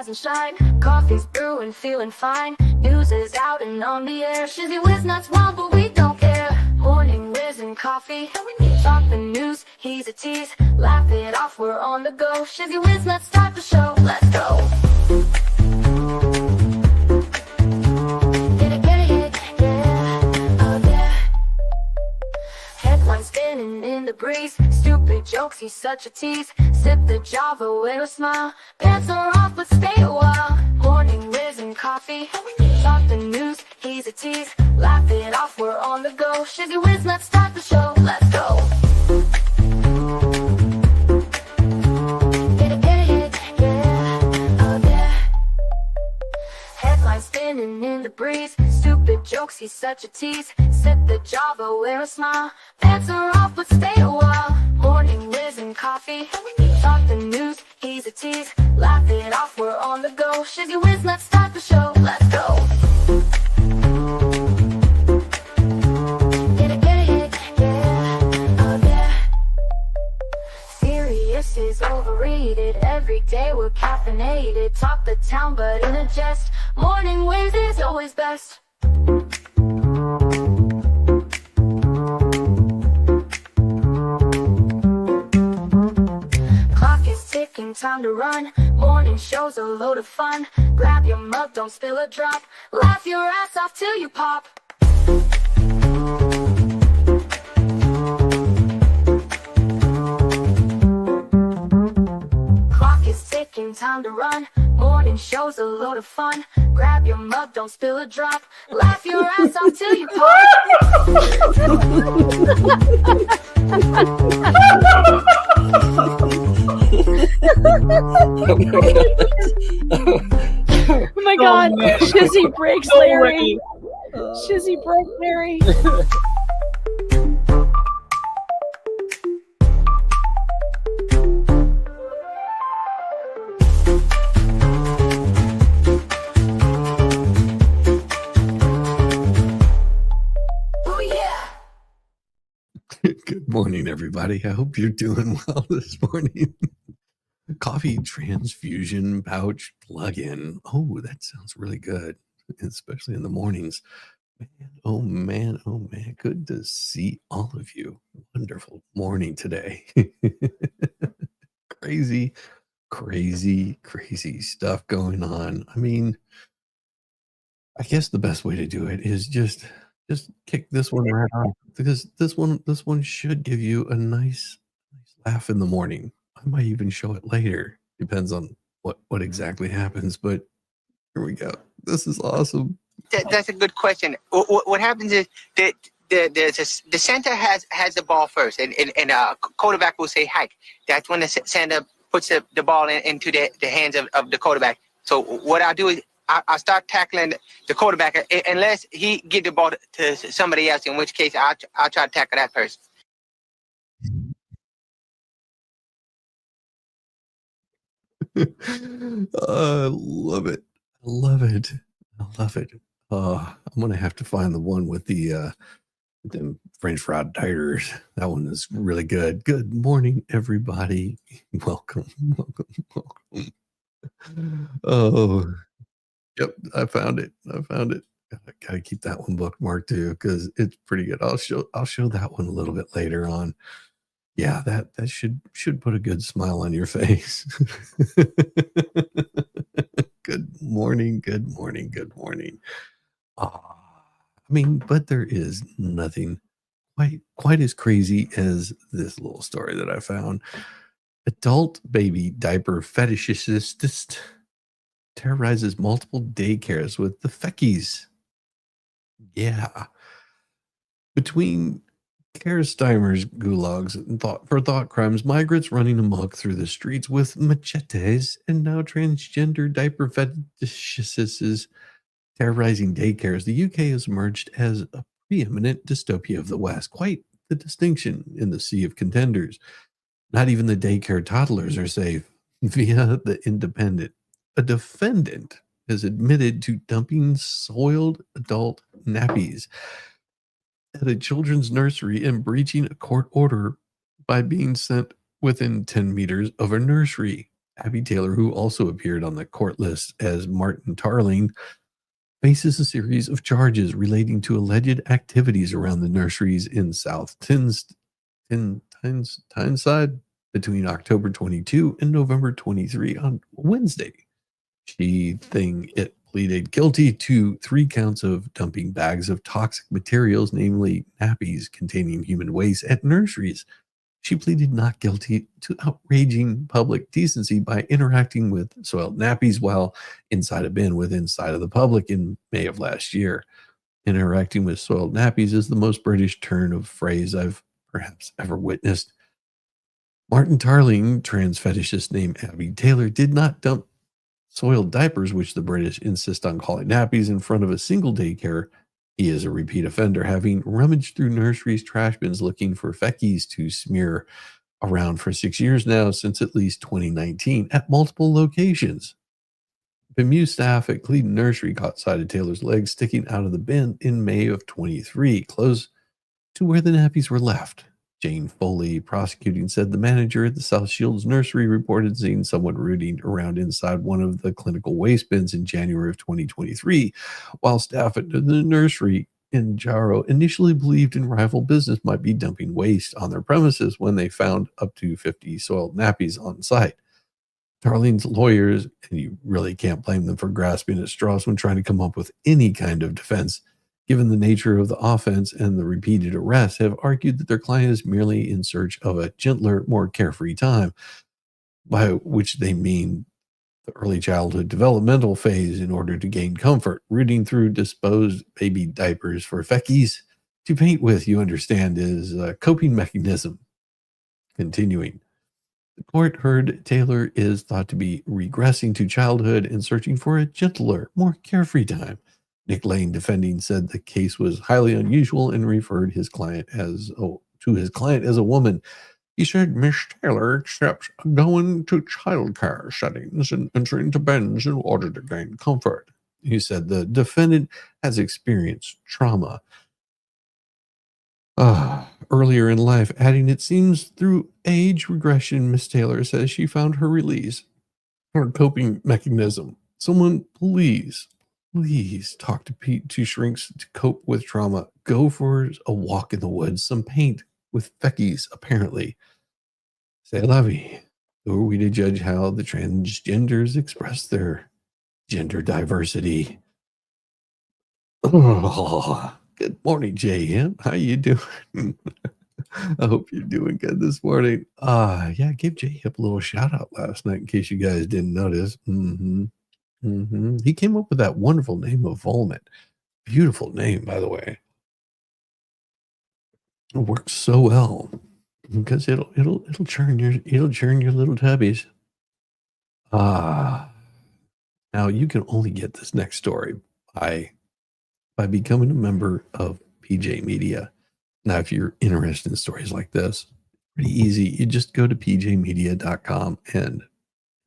and shine. Coffee's brewing, feeling fine. News is out and on the air. Shizzy Whiz nuts wild, but we don't care. Morning Whiz and Coffee. Talk the news, he's a tease. Laugh it off, we're on the go. Shizzy Whiz nuts, start the show. Let's go. Spinning in the breeze, stupid jokes, he's such a tease. Sip the Java with a smile. Pants are off, but stay a while. Morning Whiz and Coffee. Talk the news, he's a tease. Laugh it off, we're on the go. Shizzy Whiz, let's start the show. Let's go. Headlines spinning in the breeze. Stupid jokes, he's such a tease. Sip the Java, wear a smile. Pants are off, but stay a while. Morning Whiz and Coffee. Talk the news, he's a tease. Laugh it off, we're on the go. Shizzy Whiz, let's start the show. Let's go. Serious is overrated. Every day we're caffeinated. Talk the town, but in a jest. Morning Whiz is always best. Time to run. Morning show's a load of fun. Grab your mug, don't spill a drop. Laugh your ass off till you pop. Clock is ticking, time to run. Morning show's a load of fun. Grab your mug, don't spill a drop. Laugh your ass off till you pop. Oh my god, Shizzy breaks Larry. Shizzy broke Larry. Oh yeah. Good morning, everybody. I hope you're doing well this morning. Coffee transfusion pouch plug-in. Oh, that sounds really good, especially in the mornings. Man, oh man, oh man. Good to see all of you. Wonderful morning today. Crazy, crazy, crazy stuff going on. I mean, I guess the best way to do it is just kick this one right off, because this one should give you a nice laugh in the morning. I might even show it later. Depends on what exactly happens. But here we go. This is awesome. That's a good question. What happens is that the center has the ball first, and quarterback will say hike. That's when the center puts the ball into the hands of the quarterback. So what I'll do is I start tackling the quarterback unless he get the ball to somebody else, in which case I'll try to tackle that person. I love it. I love it. I love it. I'm gonna have to find the one with the them French fried taters. That one is really good. Good morning, everybody. Welcome. Oh, yep. I found it. Gotta keep that one bookmarked too, because it's pretty good. I'll show that one a little bit later on. Yeah, that should put a good smile on your face. Good morning, good morning, good morning. I mean, but there is nothing quite as crazy as this little story that I found. Adult baby diaper fetishist terrorizes multiple daycares with the feckies. Yeah. Between Kersteimer's gulags for thought crimes, migrants running amok through the streets with machetes, and now transgender diaper fetishists terrorizing daycares, the UK has emerged as a preeminent dystopia of the West. Quite the distinction in the sea of contenders. Not even the daycare toddlers are safe. Via The Independent, a defendant has admitted to dumping soiled adult nappies at a children's nursery and breaching a court order by being sent within 10 meters of a nursery. Abby Taylor, who also appeared on the court list as Martin Tarling, faces a series of charges relating to alleged activities around the nurseries in South Tyneside between October 22 and November 23 on Wednesday. She pleaded guilty to 3 counts of dumping bags of toxic materials, namely nappies containing human waste, at nurseries. She pleaded not guilty to outraging public decency by interacting with soiled nappies while inside a bin inside of the public in May of last year. Interacting with soiled nappies is the most British turn of phrase I've perhaps ever witnessed. Martin Tarling, trans fetishist named Abby Taylor, did not dump soiled diapers, which the British insist on calling nappies, in front of a single daycare. He is a repeat offender, having rummaged through nurseries' trash bins looking for feckies to smear around for 6 years now, since at least 2019, at multiple locations. Bemused staff at Cleveland Nursery caught sight of Taylor's legs sticking out of the bin in May of 23, close to where the nappies were left. Jane Foley, prosecuting, said the manager at the South Shields Nursery reported seeing someone rooting around inside one of the clinical waste bins in January of 2023, while staff at the nursery in Jarrow initially believed in rival business might be dumping waste on their premises when they found up to 50 soiled nappies on site. Tarling's lawyers, and you really can't blame them for grasping at straws when trying to come up with any kind of defense, given the nature of the offense and the repeated arrests, have argued that their client is merely in search of a gentler, more carefree time, by which they mean the early childhood developmental phase, in order to gain comfort. Rooting through disposed baby diapers for feckies to paint with, you understand, is a coping mechanism. Continuing. The court heard Taylor is thought to be regressing to childhood and searching for a gentler, more carefree time. Nick Lane, defending, said the case was highly unusual and referred his client to his client as a woman. He said Miss Taylor accepts going to childcare settings and entering to bins in order to gain comfort. He said the defendant has experienced trauma earlier in life, adding, it seems through age regression, Miss Taylor says she found her release, her coping mechanism. Someone please talk to shrinks to cope with trauma. Go for a walk in the woods, some paint with feckies, apparently. C'est la vie. Who are we to judge how the transgenders express their gender diversity? Oh, good morning, JM. How you doing? I hope you're doing good this morning. Yeah, give JM a little shout out last night in case you guys didn't notice. He came up with that wonderful name of Volmit. Beautiful name, by the way. It works so well because it'll churn your little tubbies. Now you can only get this next story by becoming a member of PJ Media. Now, if you're interested in stories like this, pretty easy. You just go to pjmedia.com and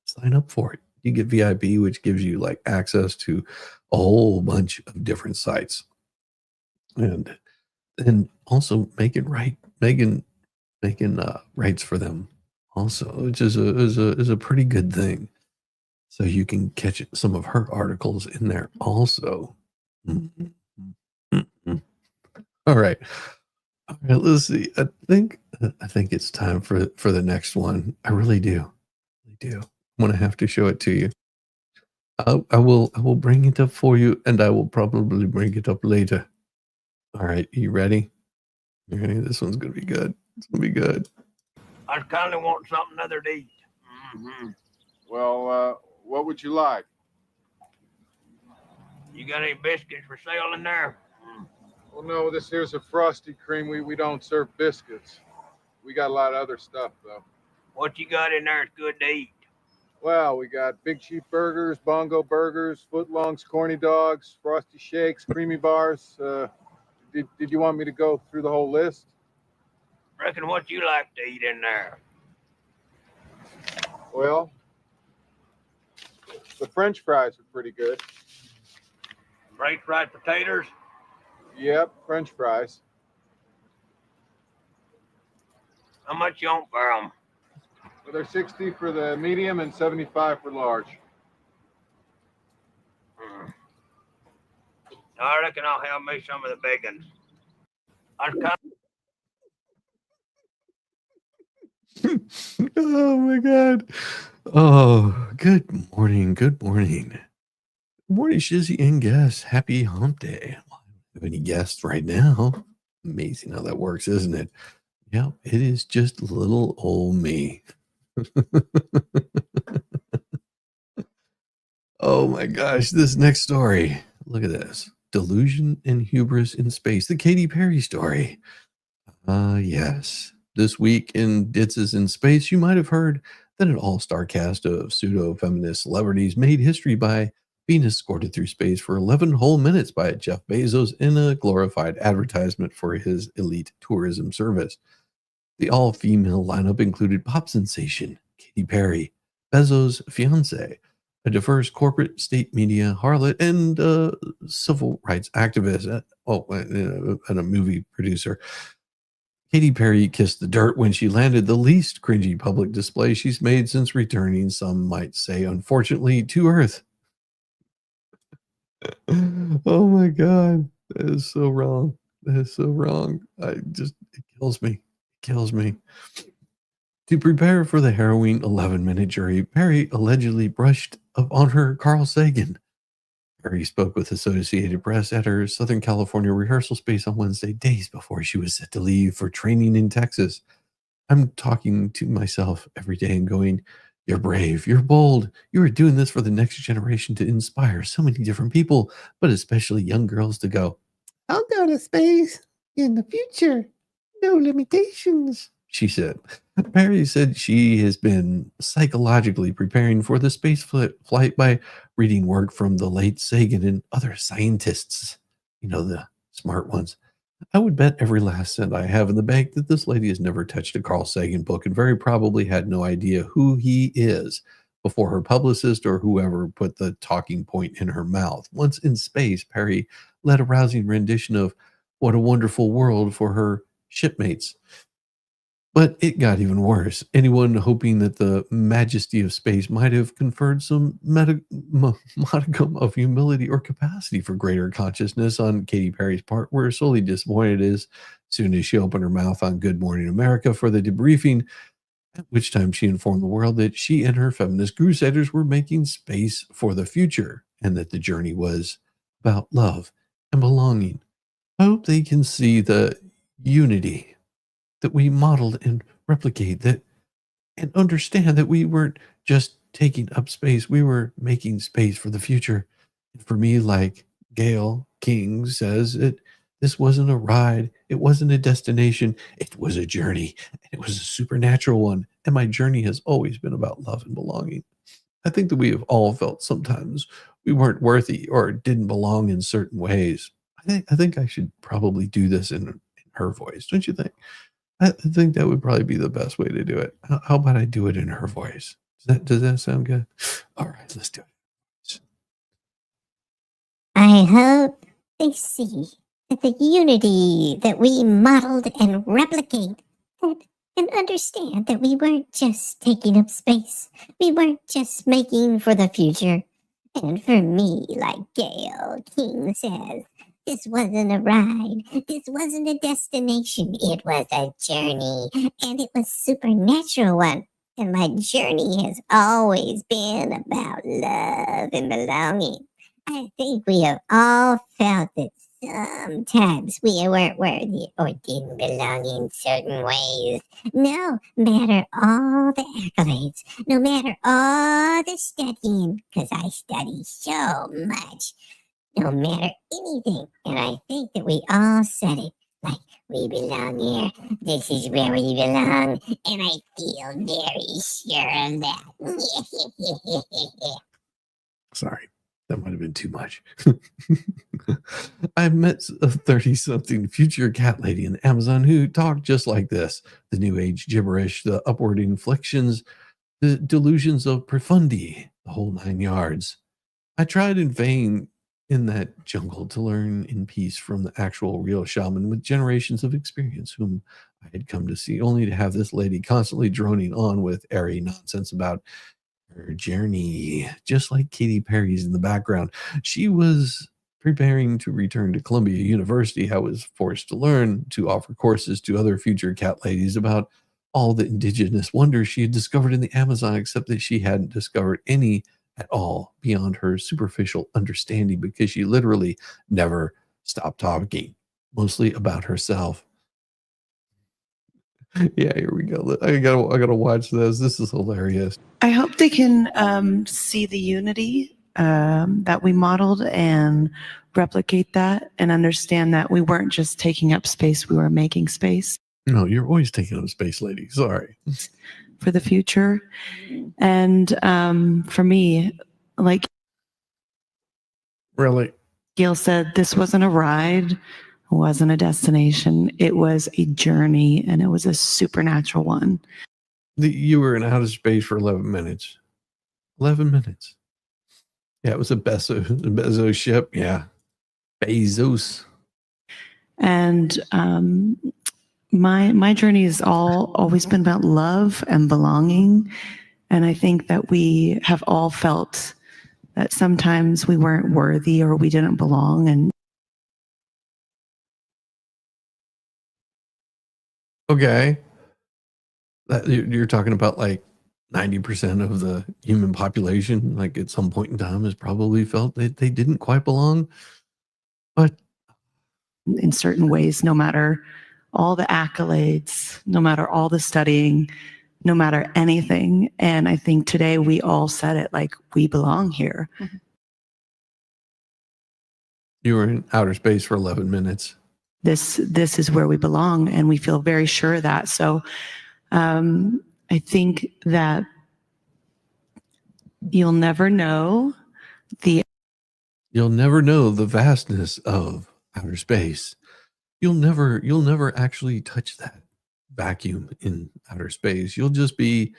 sign up for it. You get VIP, which gives you like access to a whole bunch of different sites, and also making rights for them also, which is a pretty good thing. So you can catch some of her articles in there also. All right, let's see. I think it's time for the next one. I really do. I'm gonna have to show it to you. I will bring it up for you, and I will probably bring it up later. All right, you ready? This one's gonna be good. It's gonna be good. I kind of want something other to eat. Well, what would you like? You got any biscuits for sale in there? Well, no, this here's a Frosty Cream. We don't serve biscuits. We got a lot of other stuff, though. What you got in there is good to eat. Well, we got Big Chief Burgers, Bongo Burgers, Footlongs, Corny Dogs, Frosty Shakes, Creamy Bars. Did you want me to go through the whole list? Reckon what you like to eat in there? Well, the French fries are pretty good. French fried potatoes? Yep, French fries. How much you want for them? They're 60 for the medium and 75 for large. I reckon I'll have me some of the bacon. I was Oh my God. Oh, good morning. Good morning. Good morning, Shizzy and guests. Happy hump day. Well, I don't have any guests right now. Amazing how that works, isn't it? Yeah, it is just little old me. Oh my gosh, this next story. Look at this. Delusion and hubris in space. The Katy Perry story. Yes. This week in Ditzes in Space, you might have heard that an all-star cast of pseudo-feminist celebrities made history by being escorted through space for 11 whole minutes by Jeff Bezos in a glorified advertisement for his elite tourism service. The all-female lineup included pop sensation Katy Perry, Bezos' fiancée, a diverse corporate state media harlot, and a civil rights activist, and a movie producer. Katy Perry kissed the dirt when she landed, the least cringy public display she's made since returning, some might say, unfortunately, to Earth. Oh my God. That is so wrong. That is so wrong. It kills me. It kills me. To prepare for the harrowing 11-minute jury, Perry allegedly brushed up on her Carl Sagan. Perry spoke with Associated Press at her Southern California rehearsal space on Wednesday, days before she was set to leave for training in Texas. I'm talking to myself every day and going, "You're brave, you're bold, you are doing this for the next generation to inspire so many different people, but especially young girls to go, I'll go to space in the future. No limitations," she said. Perry said she has been psychologically preparing for the space flight by reading work from the late Sagan and other scientists, the smart ones. I would bet every last cent I have in the bank that this lady has never touched a Carl Sagan book and very probably had no idea who he is before her publicist or whoever put the talking point in her mouth. Once in space, Perry led a rousing rendition of "What a Wonderful World" for her shipmates. But it got even worse. Anyone hoping that the majesty of space might have conferred some modicum of humility or capacity for greater consciousness on Katy Perry's part were sorely disappointed as soon as she opened her mouth on Good Morning America for the debriefing, at which time she informed the world that she and her feminist crusaders were making space for the future and that the journey was about love and belonging. I hope they can see the unity that we modeled and replicate that and understand that we weren't just taking up space, we were making space for the future. And for me, like Gail King says, this wasn't a ride, it wasn't a destination, it was a journey. It was a supernatural one. And my journey has always been about love and belonging. I think that we have all felt sometimes we weren't worthy or didn't belong in certain ways. I think I should probably do this in her voice, don't you think? I think that would probably be the best way to do it. How about I do it in her voice? Does that sound good? All right, let's do it. I hope they see that the unity that we modeled and replicate, and understand that we weren't just taking up space. We weren't just making for the future. And for me, like Gail King says, this wasn't a ride. This wasn't a destination. It was a journey. And it was a supernatural one. And my journey has always been about love and belonging. I think we have all felt that sometimes we weren't worthy or didn't belong in certain ways. No matter all the accolades, no matter all the studying, because I study so much, no matter anything, and I think that we all said it, like, we belong here, this is where we belong, and I feel very sure of that. Sorry, that might have been too much. I met a 30-something future cat lady in Amazon who talked just like this. The new age gibberish, the upward inflections, the delusions of profundity, the whole 9 yards. I tried in vain in that jungle to learn in peace from the actual real shaman with generations of experience, whom I had come to see, only to have this lady constantly droning on with airy nonsense about her journey, just like Katy Perry's in the background. She was preparing to return to Columbia University. I was forced to learn to offer courses to other future cat ladies about all the indigenous wonders she had discovered in the Amazon, except that she hadn't discovered any at all beyond her superficial understanding, because she literally never stopped talking, mostly about herself. Yeah, here we go. I gotta watch this. This is hilarious. I hope they can see the unity that we modeled and replicate that and understand that we weren't just taking up space, we were making space. No, you're always taking up space, lady. Sorry. For the future. And for me, like Really? Gail said, this wasn't a ride, it wasn't a destination. It was a journey, and it was a supernatural one. You were in outer space for 11 minutes. 11 minutes. Yeah, it was a Bezos ship. Yeah. Bezos. And my journey has always been about love and belonging. And I think that we have all felt that sometimes we weren't worthy or we didn't belong. And Okay. You're talking about like 90% of the human population, like at some point in time, has probably felt that they didn't quite belong. But in certain ways, no matter all the accolades, no matter all the studying, no matter anything. And I think today we all said it, like, we belong here. you were in outer space for 11 minutes. This is where we belong, and we feel very sure of that. So I think that you'll never know the vastness of outer space. You'll never actually touch that vacuum in outer space. You'll just be,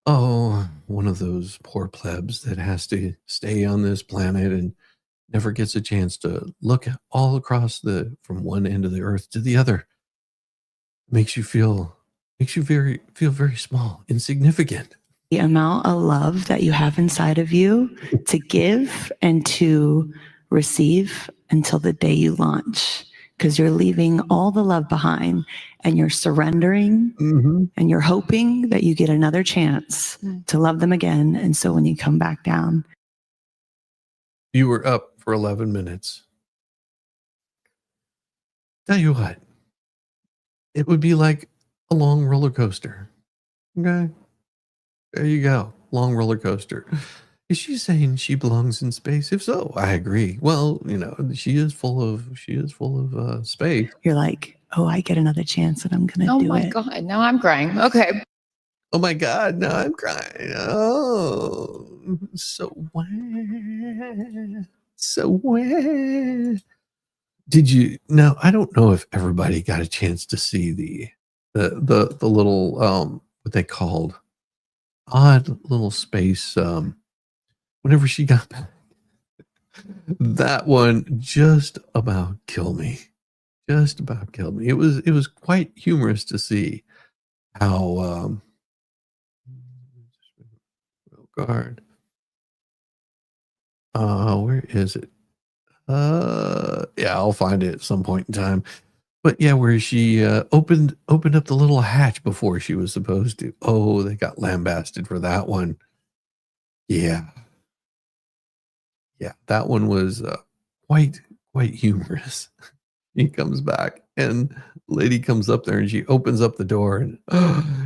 one of those poor plebs that has to stay on this planet and never gets a chance to look all across from one end of the earth to the other. Makes you feel very small, insignificant. the amount of love that you have inside of you to give and to receive until the day you launch, because you're leaving all the love behind and you're surrendering and you're hoping that you get another chance to love them again. And so when you come back down, You were up for 11 minutes. Tell you what, it would be like a long roller coaster. Okay. There you go. Long roller coaster. Is she saying she belongs in space? If so, I agree. Well, she is full of space. you're like, oh, I get another chance and I'm going to Oh do my it. God. Now I'm crying. Okay. Oh my God, now I'm crying. Oh, so what? So what? Did you? Now, I don't know if everybody got a chance to see the little what they called odd little space. Whenever she got back, that one just about killed me. Just about killed me. It was quite humorous to see how guard. Where is it? Yeah, I'll find it at some point in time. But yeah, where she opened up the little hatch before she was supposed to. Oh, they got lambasted for that one. Yeah. Yeah, that one was quite humorous. He comes back and lady comes up there and she opens up the door and,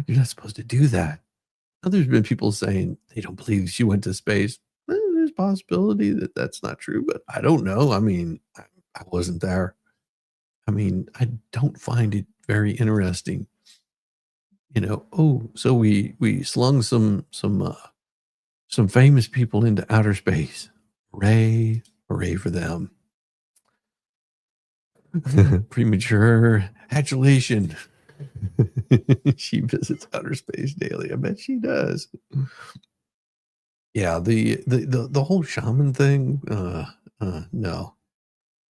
you're not supposed to do that. Now, there's been people saying they don't believe she went to space. Well, there's a possibility that that's not true, but I don't know. I mean, I wasn't there. I mean, I don't find it very interesting. So we slung some famous people into outer space. Hooray for them. Premature hatulation. She visits outer space daily. I bet she does. Yeah, the whole shaman thing, no.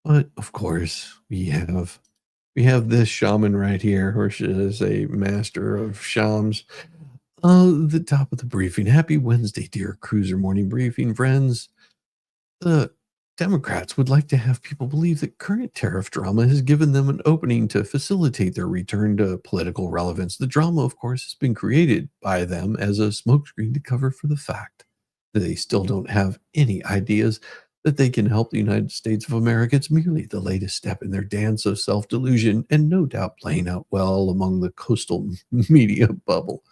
But of course, we have We have this shaman right here, or should I say master of shams. The top of the briefing. Happy Wednesday, dear Cruiser Morning Briefing friends. The Democrats would like to have people believe that current tariff drama has given them an opening to facilitate their return to political relevance. The drama, of course, has been created by them as a smokescreen to cover for the fact that they still don't have any ideas that they can help the United States of America. It's merely the latest step in their dance of self-delusion, and no doubt playing out well among the coastal media bubble.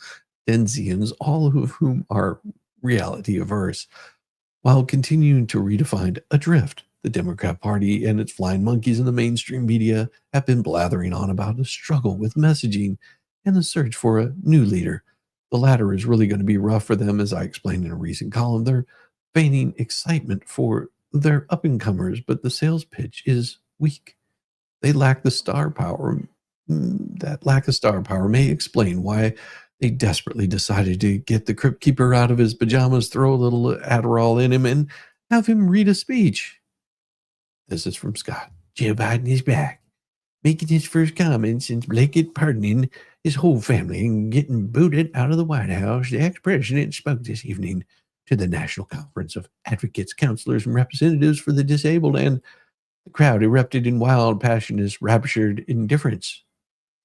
Denzians, all of whom are reality averse, while continuing to redefine adrift. The Democrat Party and its flying monkeys in the mainstream media have been blathering on about a struggle with messaging and the search for a new leader. The latter is really going to be rough for them, as I explained in a recent column. They're feigning excitement for their up-and-comers, but the sales pitch is weak. They lack the star power. That lack of star power may explain why they desperately decided to get the crypt keeper out of his pajamas, throw a little Adderall in him, and have him read a speech. This is from Scott. Joe Biden is back, making his first comment since blanket pardoning his whole family and getting booted out of the White House. The ex-president spoke this evening to the National Conference of Advocates, Counselors, and Representatives for the Disabled, and the crowd erupted in wild, passionate, raptured indifference.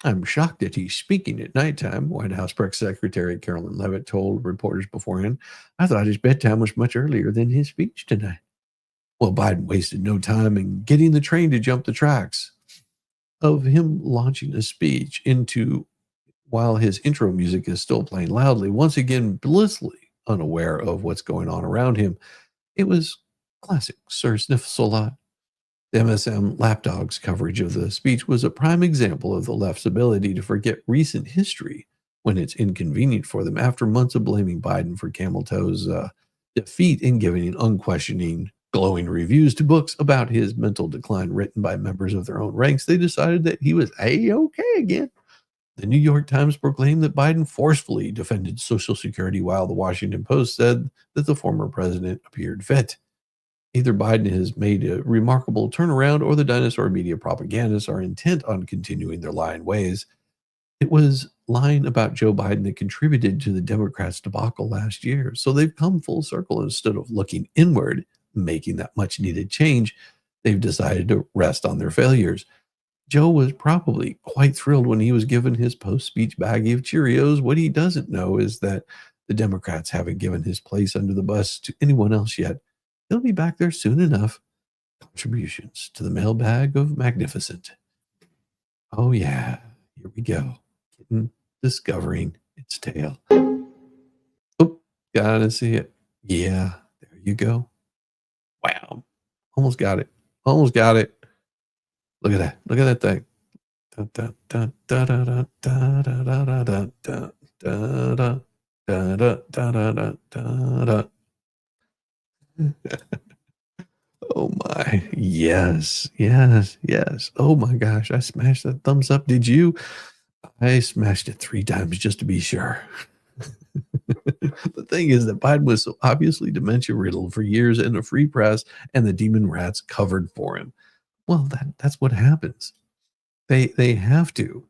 I'm shocked that he's speaking at nighttime, White House Press Secretary Carolyn Levitt told reporters beforehand. I thought his bedtime was much earlier than his speech tonight. Well, Biden wasted no time in getting the train to jump the tracks of him launching a speech into, while his intro music is still playing loudly, once again blissfully unaware of what's going on around him. It was classic Sir Sniff-a-Lot. The MSM Lapdog's coverage of the speech was a prime example of the left's ability to forget recent history when it's inconvenient for them, after months of blaming Biden for Camel Toe's defeat and giving unquestioning, glowing reviews to books about his mental decline written by members of their own ranks. They decided that he was A-okay again. The New York Times proclaimed that Biden forcefully defended Social Security, while the Washington Post said that the former president appeared fit. Either Biden has made a remarkable turnaround, or the dinosaur media propagandists are intent on continuing their lying ways. It was lying about Joe Biden that contributed to the Democrats' debacle last year. So they've come full circle. Instead of looking inward, making that much needed change, they've decided to rest on their failures. Joe was probably quite thrilled when he was given his post-speech baggie of Cheerios. What he doesn't know is that the Democrats haven't given his place under the bus to anyone else yet. He'll be back there soon enough. Contributions to the mailbag of magnificent. Oh yeah, here we go. Discovering its tail. Oh, gotta see it. Yeah, there you go. Wow, almost got it. Almost got it. Look at that. Look at that thing. Oh my. Yes. Yes. Yes. Oh my gosh. I smashed that thumbs up. Did you? I smashed it 3 times just to be sure. The thing is that Biden was so obviously dementia riddled for years, and the free press and the demon rats covered for him. Well, that's what happens. They have to.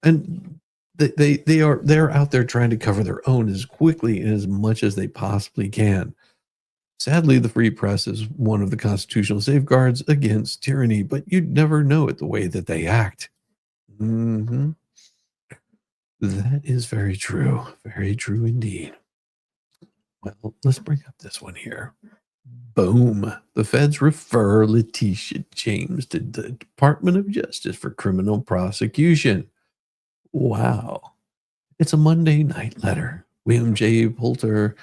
And they're out there trying to cover their own as quickly and as much as they possibly can. Sadly, the free press is one of the constitutional safeguards against tyranny, but you'd never know it the way that they act. That is very true. Very true indeed. Well, let's bring up this one here. Boom. The feds refer Letitia James to the Department of Justice for criminal prosecution. Wow. It's a Monday night letter. William J. Poulter,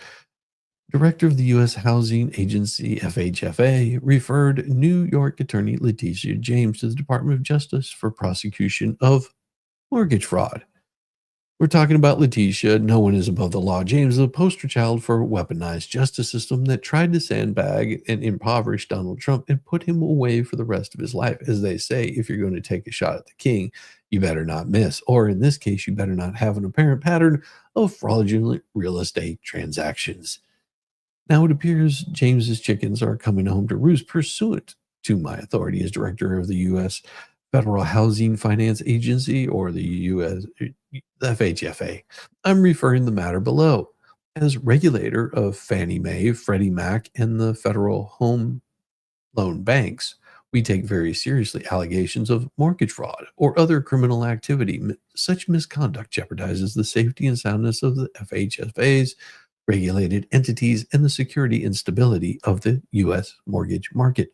director of the U.S. Housing Agency, FHFA, referred New York attorney Letitia James to the Department of Justice for prosecution of mortgage fraud. We're talking about Letitia. No one is above the law. James is a poster child for a weaponized justice system that tried to sandbag and impoverish Donald Trump and put him away for the rest of his life. As they say, if you're going to take a shot at the king, you better not miss. Or in this case, you better not have an apparent pattern of fraudulent real estate transactions. Now it appears James's chickens are coming home to roost pursuant to my authority as director of the U.S. Federal Housing Finance Agency, or the U.S. FHFA. I'm referring the matter below. As regulator of Fannie Mae, Freddie Mac, and the Federal Home Loan Banks, we take very seriously allegations of mortgage fraud or other criminal activity. Such misconduct jeopardizes the safety and soundness of the FHFA's regulated entities and the security and stability of the U.S. mortgage market.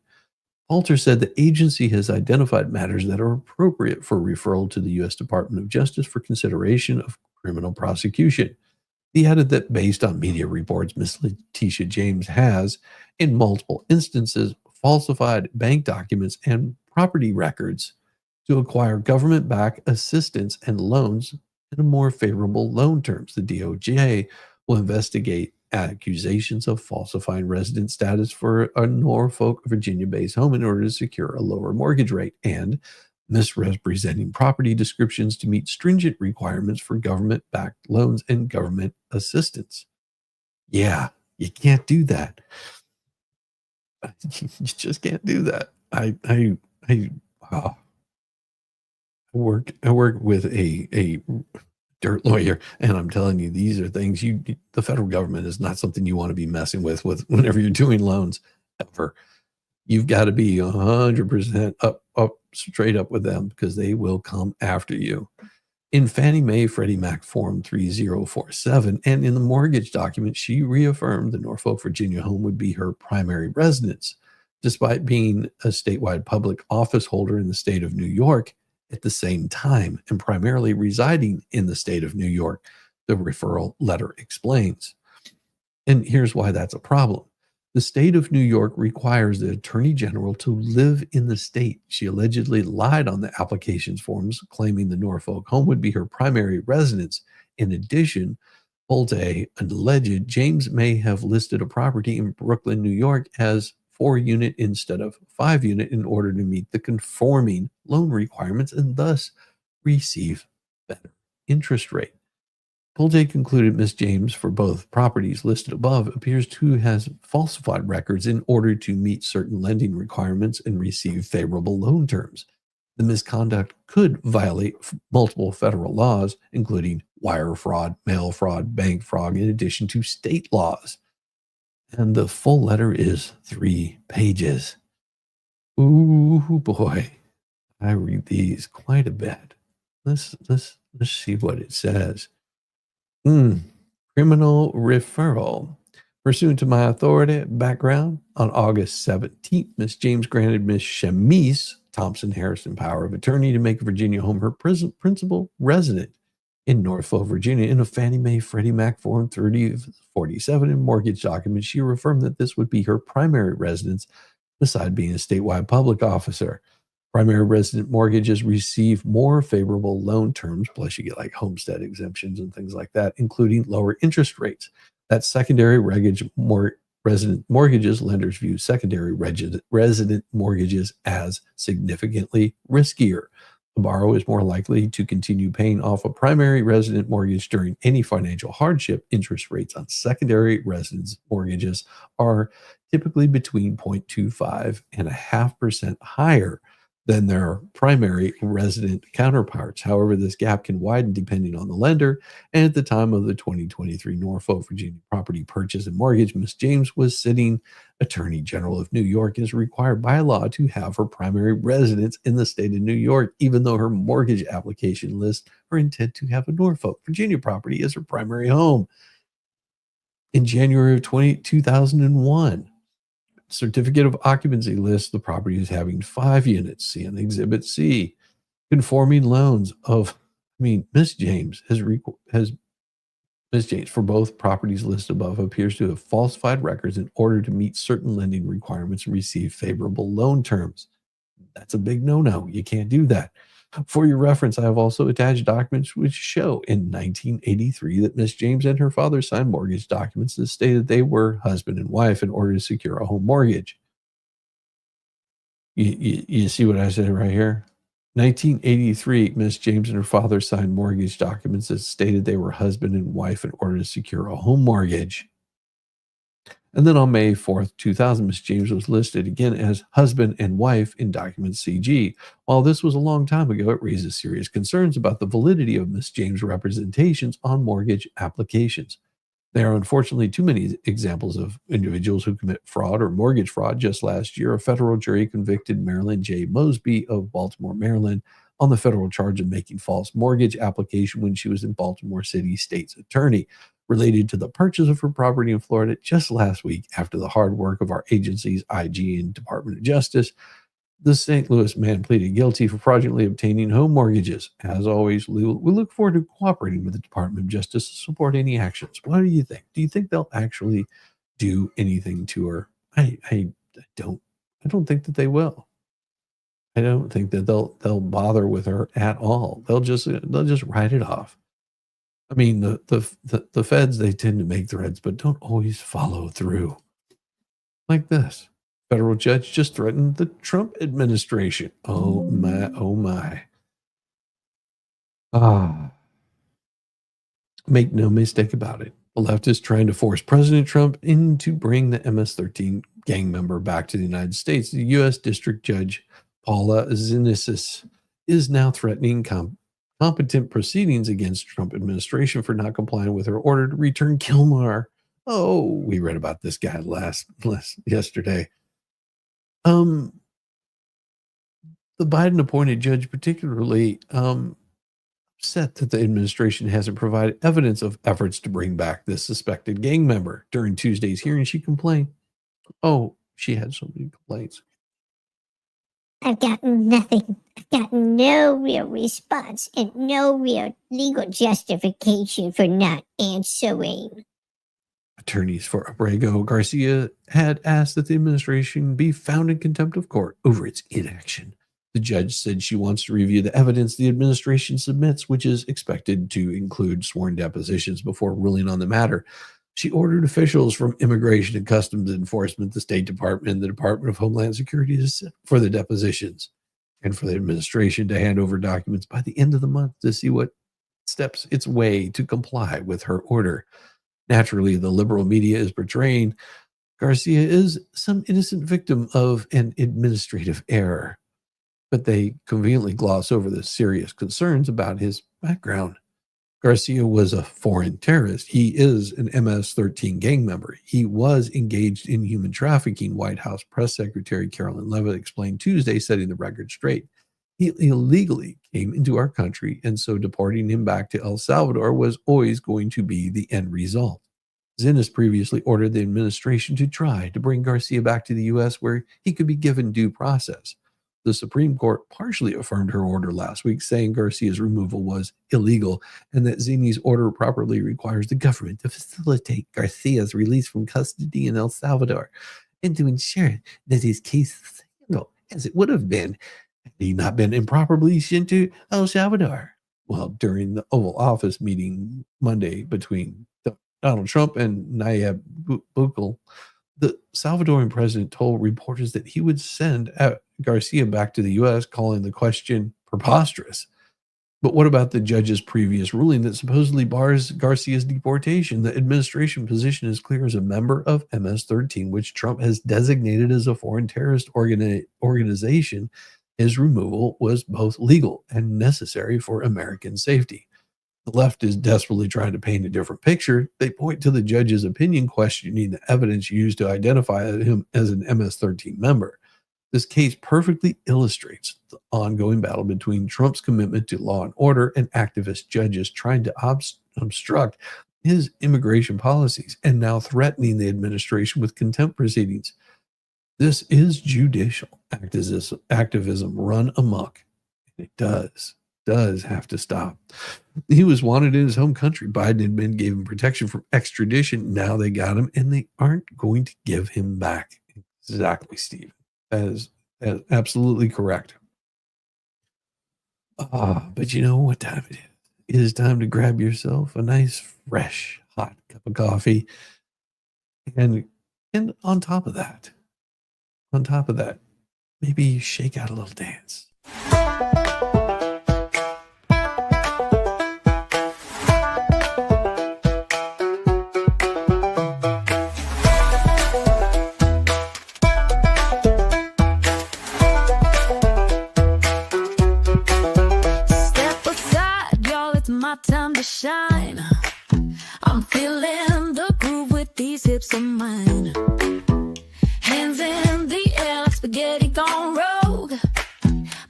Alter said the agency has identified matters that are appropriate for referral to the U.S. Department of Justice for consideration of criminal prosecution. He added that based on media reports, Ms. Letitia James has, in multiple instances, falsified bank documents and property records to acquire government-backed assistance and loans in more favorable loan terms. The DOJ will investigate accusations of falsifying resident status for a Norfolk, Virginia-based home in order to secure a lower mortgage rate and misrepresenting property descriptions to meet stringent requirements for government-backed loans and government assistance. Yeah, you can't do that. You just can't do that. I work with a dirt lawyer, and I'm telling you, these are things the federal government is not something you want to be messing with whenever you're doing loans ever. You've got to be 100% up straight up with them, because they will come after you. In Fannie Mae Freddie Mac Form 3047 and in the mortgage document, she reaffirmed the Norfolk, Virginia home would be her primary residence, despite being a statewide public office holder in the state of New York at the same time and primarily residing in the state of New York, the referral letter explains. And here's why that's a problem. The state of New York requires the Attorney General to live in the state. She allegedly lied on the applications forms, claiming the Norfolk home would be her primary residence. In addition, Holte alleged James may have listed a property in Brooklyn, New York as 4-unit instead of 5-unit in order to meet the conforming loan requirements and thus receive better interest rate. Holte concluded Ms. James, for both properties listed above, appears to have falsified records in order to meet certain lending requirements and receive favorable loan terms. The misconduct could violate multiple federal laws, including wire fraud, mail fraud, bank fraud, in addition to state laws. And the full letter is 3 pages. Ooh, boy. I read these quite a bit. Let's see what it says. Criminal referral. Pursuant to my authority background, on August 17th, Ms. James granted Ms. Shamise Thompson Harrison power of attorney to make Virginia home her principal resident in Norfolk, Virginia. In a Fannie Mae Freddie Mac Form 3047 and mortgage documents, she reaffirmed that this would be her primary residence, beside being a statewide public officer. Primary resident mortgages receive more favorable loan terms, plus you get like homestead exemptions and things like that, including lower interest rates. That secondary resident mortgages, lenders view secondary resident mortgages as significantly riskier. The borrower is more likely to continue paying off a primary resident mortgage during any financial hardship. Interest rates on secondary residence mortgages are typically between 0.25 and 0.5% higher than their primary resident counterparts. However, this gap can widen depending on the lender. And at the time of the 2023 Norfolk, Virginia property purchase and mortgage, Ms. James was sitting Attorney General of New York and is required by law to have her primary residence in the state of New York, even though her mortgage application lists her intent to have a Norfolk, Virginia property as her primary home. In January of 2001, certificate of occupancy lists the property as having 5 units. See on Exhibit C. Conforming loans of, Ms. James Ms. James, for both properties listed above, appears to have falsified records in order to meet certain lending requirements and receive favorable loan terms. That's a big no-no. You can't do that. For your reference, I have also attached documents which show in 1983 that Ms. James and her father signed mortgage documents that stated they were husband and wife in order to secure a home mortgage. You see what I said right here? 1983, Ms. James and her father signed mortgage documents that stated they were husband and wife in order to secure a home mortgage. And then on May 4th, 2000, Miss James was listed again as husband and wife in document CG. While this was a long time ago, it raises serious concerns about the validity of Miss James' representations on mortgage applications. There are unfortunately too many examples of individuals who commit fraud or mortgage fraud. Just last year, a federal jury convicted Marilyn J. Mosby of Baltimore, Maryland, on the federal charge of making false mortgage application when she was in Baltimore City State's attorney, related to the purchase of her property in Florida just last week. After the hard work of our agencies, IG and Department of Justice, the St. Louis man pleaded guilty for fraudulently obtaining home mortgages. As always, we look forward to cooperating with the Department of Justice to support any actions. What do you think? Do you think they'll actually do anything to her? I don't think that they will. I don't think that they'll bother with her at all. They'll just write it off. I mean, the feds, they tend to make threats, but don't always follow through. Like this. Federal judge just threatened the Trump administration. Oh my, oh my. Make no mistake about it. The left is trying to force President Trump in to bring the MS-13 gang member back to the United States. The U.S. District Judge Paula Zinisis is now threatening competent proceedings against Trump administration for not complying with her order to return Kilmar. Oh, we read about this guy yesterday. The Biden appointed judge particularly upset that the administration hasn't provided evidence of efforts to bring back this suspected gang member. During Tuesday's hearing, she complained. Oh, she had so many complaints. I've gotten nothing. I've gotten no real response and no real legal justification for not answering. Attorneys for Abrego Garcia had asked that the administration be found in contempt of court over its inaction. The judge said she wants to review the evidence the administration submits, which is expected to include sworn depositions before ruling on the matter. She ordered officials from Immigration and Customs Enforcement, the State Department, and the Department of Homeland Security to sit for the depositions, and for the administration to hand over documents by the end of the month to see what steps its way to comply with her order. Naturally, the liberal media is portraying Garcia is some innocent victim of an administrative error, but they conveniently gloss over the serious concerns about his background. Garcia was a foreign terrorist. He is an MS-13 gang member. He was engaged in human trafficking, White House Press Secretary Carolyn Levitt explained Tuesday, setting the record straight. He illegally came into our country, and so deporting him back to El Salvador was always going to be the end result. Zinnis previously ordered the administration to try to bring Garcia back to the U.S. where he could be given due process. The Supreme Court partially affirmed her order last week, saying Garcia's removal was illegal and that Zinni's order properly requires the government to facilitate Garcia's release from custody in El Salvador and to ensure that his case is handled as it would have been had he not been improperly sent to El Salvador. Well, during the Oval Office meeting Monday between Donald Trump and Nayib Bukele, the Salvadoran president told reporters that he would send Garcia back to the U.S., calling the question preposterous. But what about the judge's previous ruling that supposedly bars Garcia's deportation? The administration position is clear. As a member of MS-13, which Trump has designated as a foreign terrorist organization, his removal was both legal and necessary for American safety. The left is desperately trying to paint a different picture. They point to the judge's opinion questioning the evidence used to identify him as an MS-13 member. This case perfectly illustrates the ongoing battle between Trump's commitment to law and order and activist judges trying to obstruct his immigration policies and now threatening the administration with contempt proceedings. This is judicial activism run amok. And it does have to stop. He was wanted in his home country. Biden admin gave him protection from extradition. Now they got him, and they aren't going to give him back. Exactly, Steve. That is absolutely correct. But you know what time it is? It is time to grab yourself a nice, fresh, hot cup of coffee. And on top of that, maybe shake out a little dance. hips of mine. Hands in the air like spaghetti gone rogue.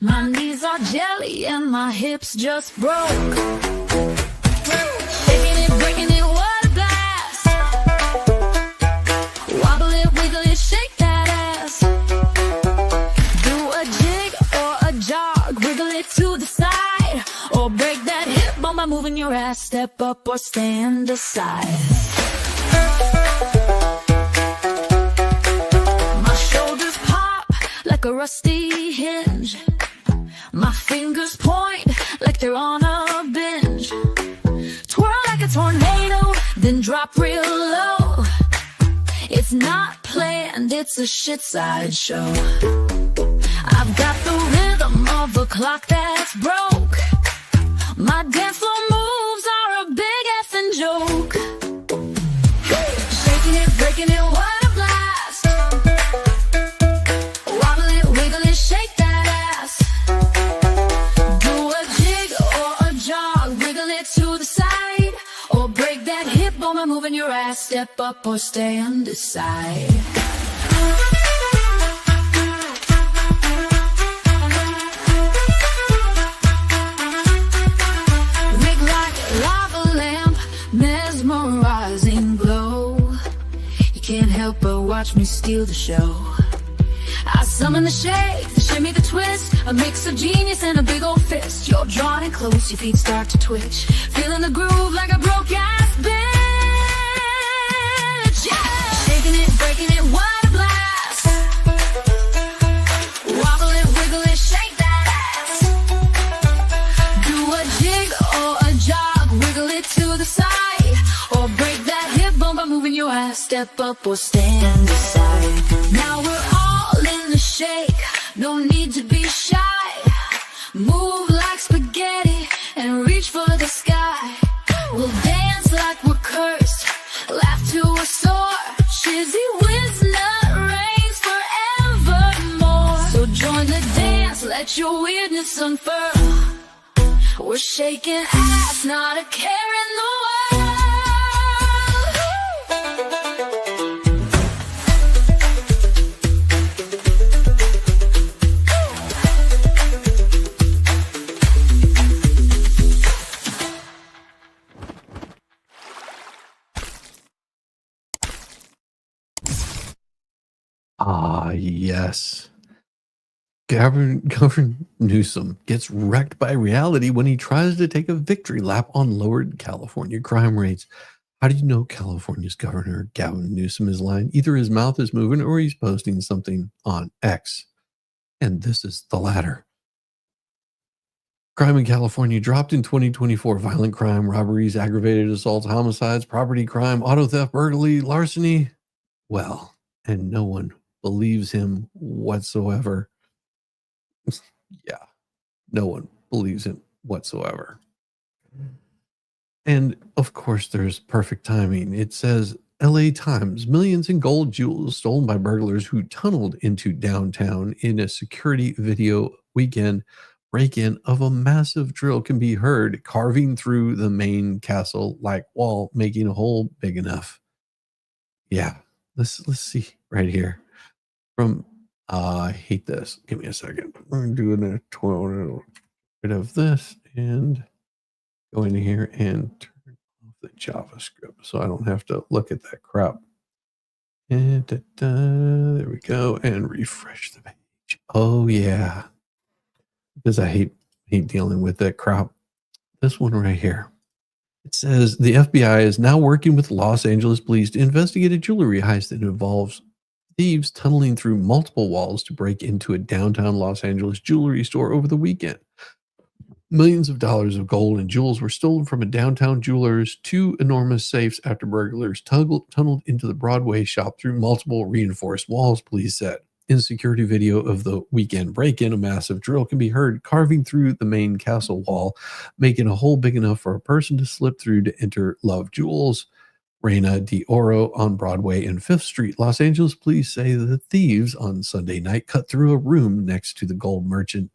My knees are jelly and my hips just broke. Shaking it, breaking it, what a blast. Wobble it, wiggle it, shake that ass. Do a jig or a jog, wiggle it to the side, or break that hip bone by moving your ass. Step up or stand aside. My shoulders pop like a rusty hinge. My fingers point like they're on a binge. Twirl like a tornado, then drop real low. It's not planned, it's a shit sideshow. I've got the rhythm of a clock that's broke. My dance floor moves are a big effing joke. Shaking it, breaking it, what a blast. Wobble it, wiggle it, shake that ass. Do a jig or a jog, wiggle it to the side, or break that hip bone by moving your ass. Step up or stand aside. Wig like a lava lamp, mesmerizing glow. You can't help but watch me steal the show. I summon the shake, the shimmy, the twist, a mix of genius and a big old fist. You're drawn in close, your feet start to twitch, feeling the groove like a broke-ass bitch. Yeah! Shaking it, breaking it, what a blast. Wobble it, wiggle it, shake that ass. Do a jig or a jog, wiggle it to the side, or break that hip bone by moving your ass. Step up or stand aside. Now we're all in the shake, no need to be shy. Move like spaghetti and reach for the sky. We'll dance like we're cursed, laugh till we're sore. Chizzy whiz nut reigns forevermore. So join the dance, let your weirdness unfurl. We're shaking ass, not a care in the world. Ah, yes. Governor Newsom gets wrecked by reality when he tries to take a victory lap on lowered California crime rates. How do you know California's Governor Gavin Newsom is lying? Either his mouth is moving or he's posting something on X. And this is the latter. Crime in California dropped in 2024. Violent crime, robberies, aggravated assaults, homicides, property crime, auto theft, burglary, larceny. Well, and no one believes him whatsoever. Yeah, no one believes him whatsoever. And of course, there's perfect timing. It says, LA Times, millions in gold jewels stolen by burglars who tunneled into downtown in a security video weekend break-in of a massive drill can be heard carving through the main castle-like wall, making a hole big enough. Yeah, let's see right here. From I hate this. Give me a second. We're doing a bit of this and go in here and turn off the JavaScript so I don't have to look at that crap. And there we go. And refresh the page. Oh yeah, because I hate dealing with that crap. This one right here. It says the FBI is now working with Los Angeles police to investigate a jewelry heist that involves thieves tunneling through multiple walls to break into a downtown Los Angeles jewelry store over the weekend. Millions of dollars of gold and jewels were stolen from a downtown jeweler's two enormous safes after burglars tunneled into the Broadway shop through multiple reinforced walls, police said. In a security video of the weekend break-in, a massive drill can be heard carving through the main castle wall, making a hole big enough for a person to slip through to enter Love Jewels, Reina de Oro on Broadway and 5th Street. Los Angeles police say that the thieves on Sunday night cut through a room next to the gold merchant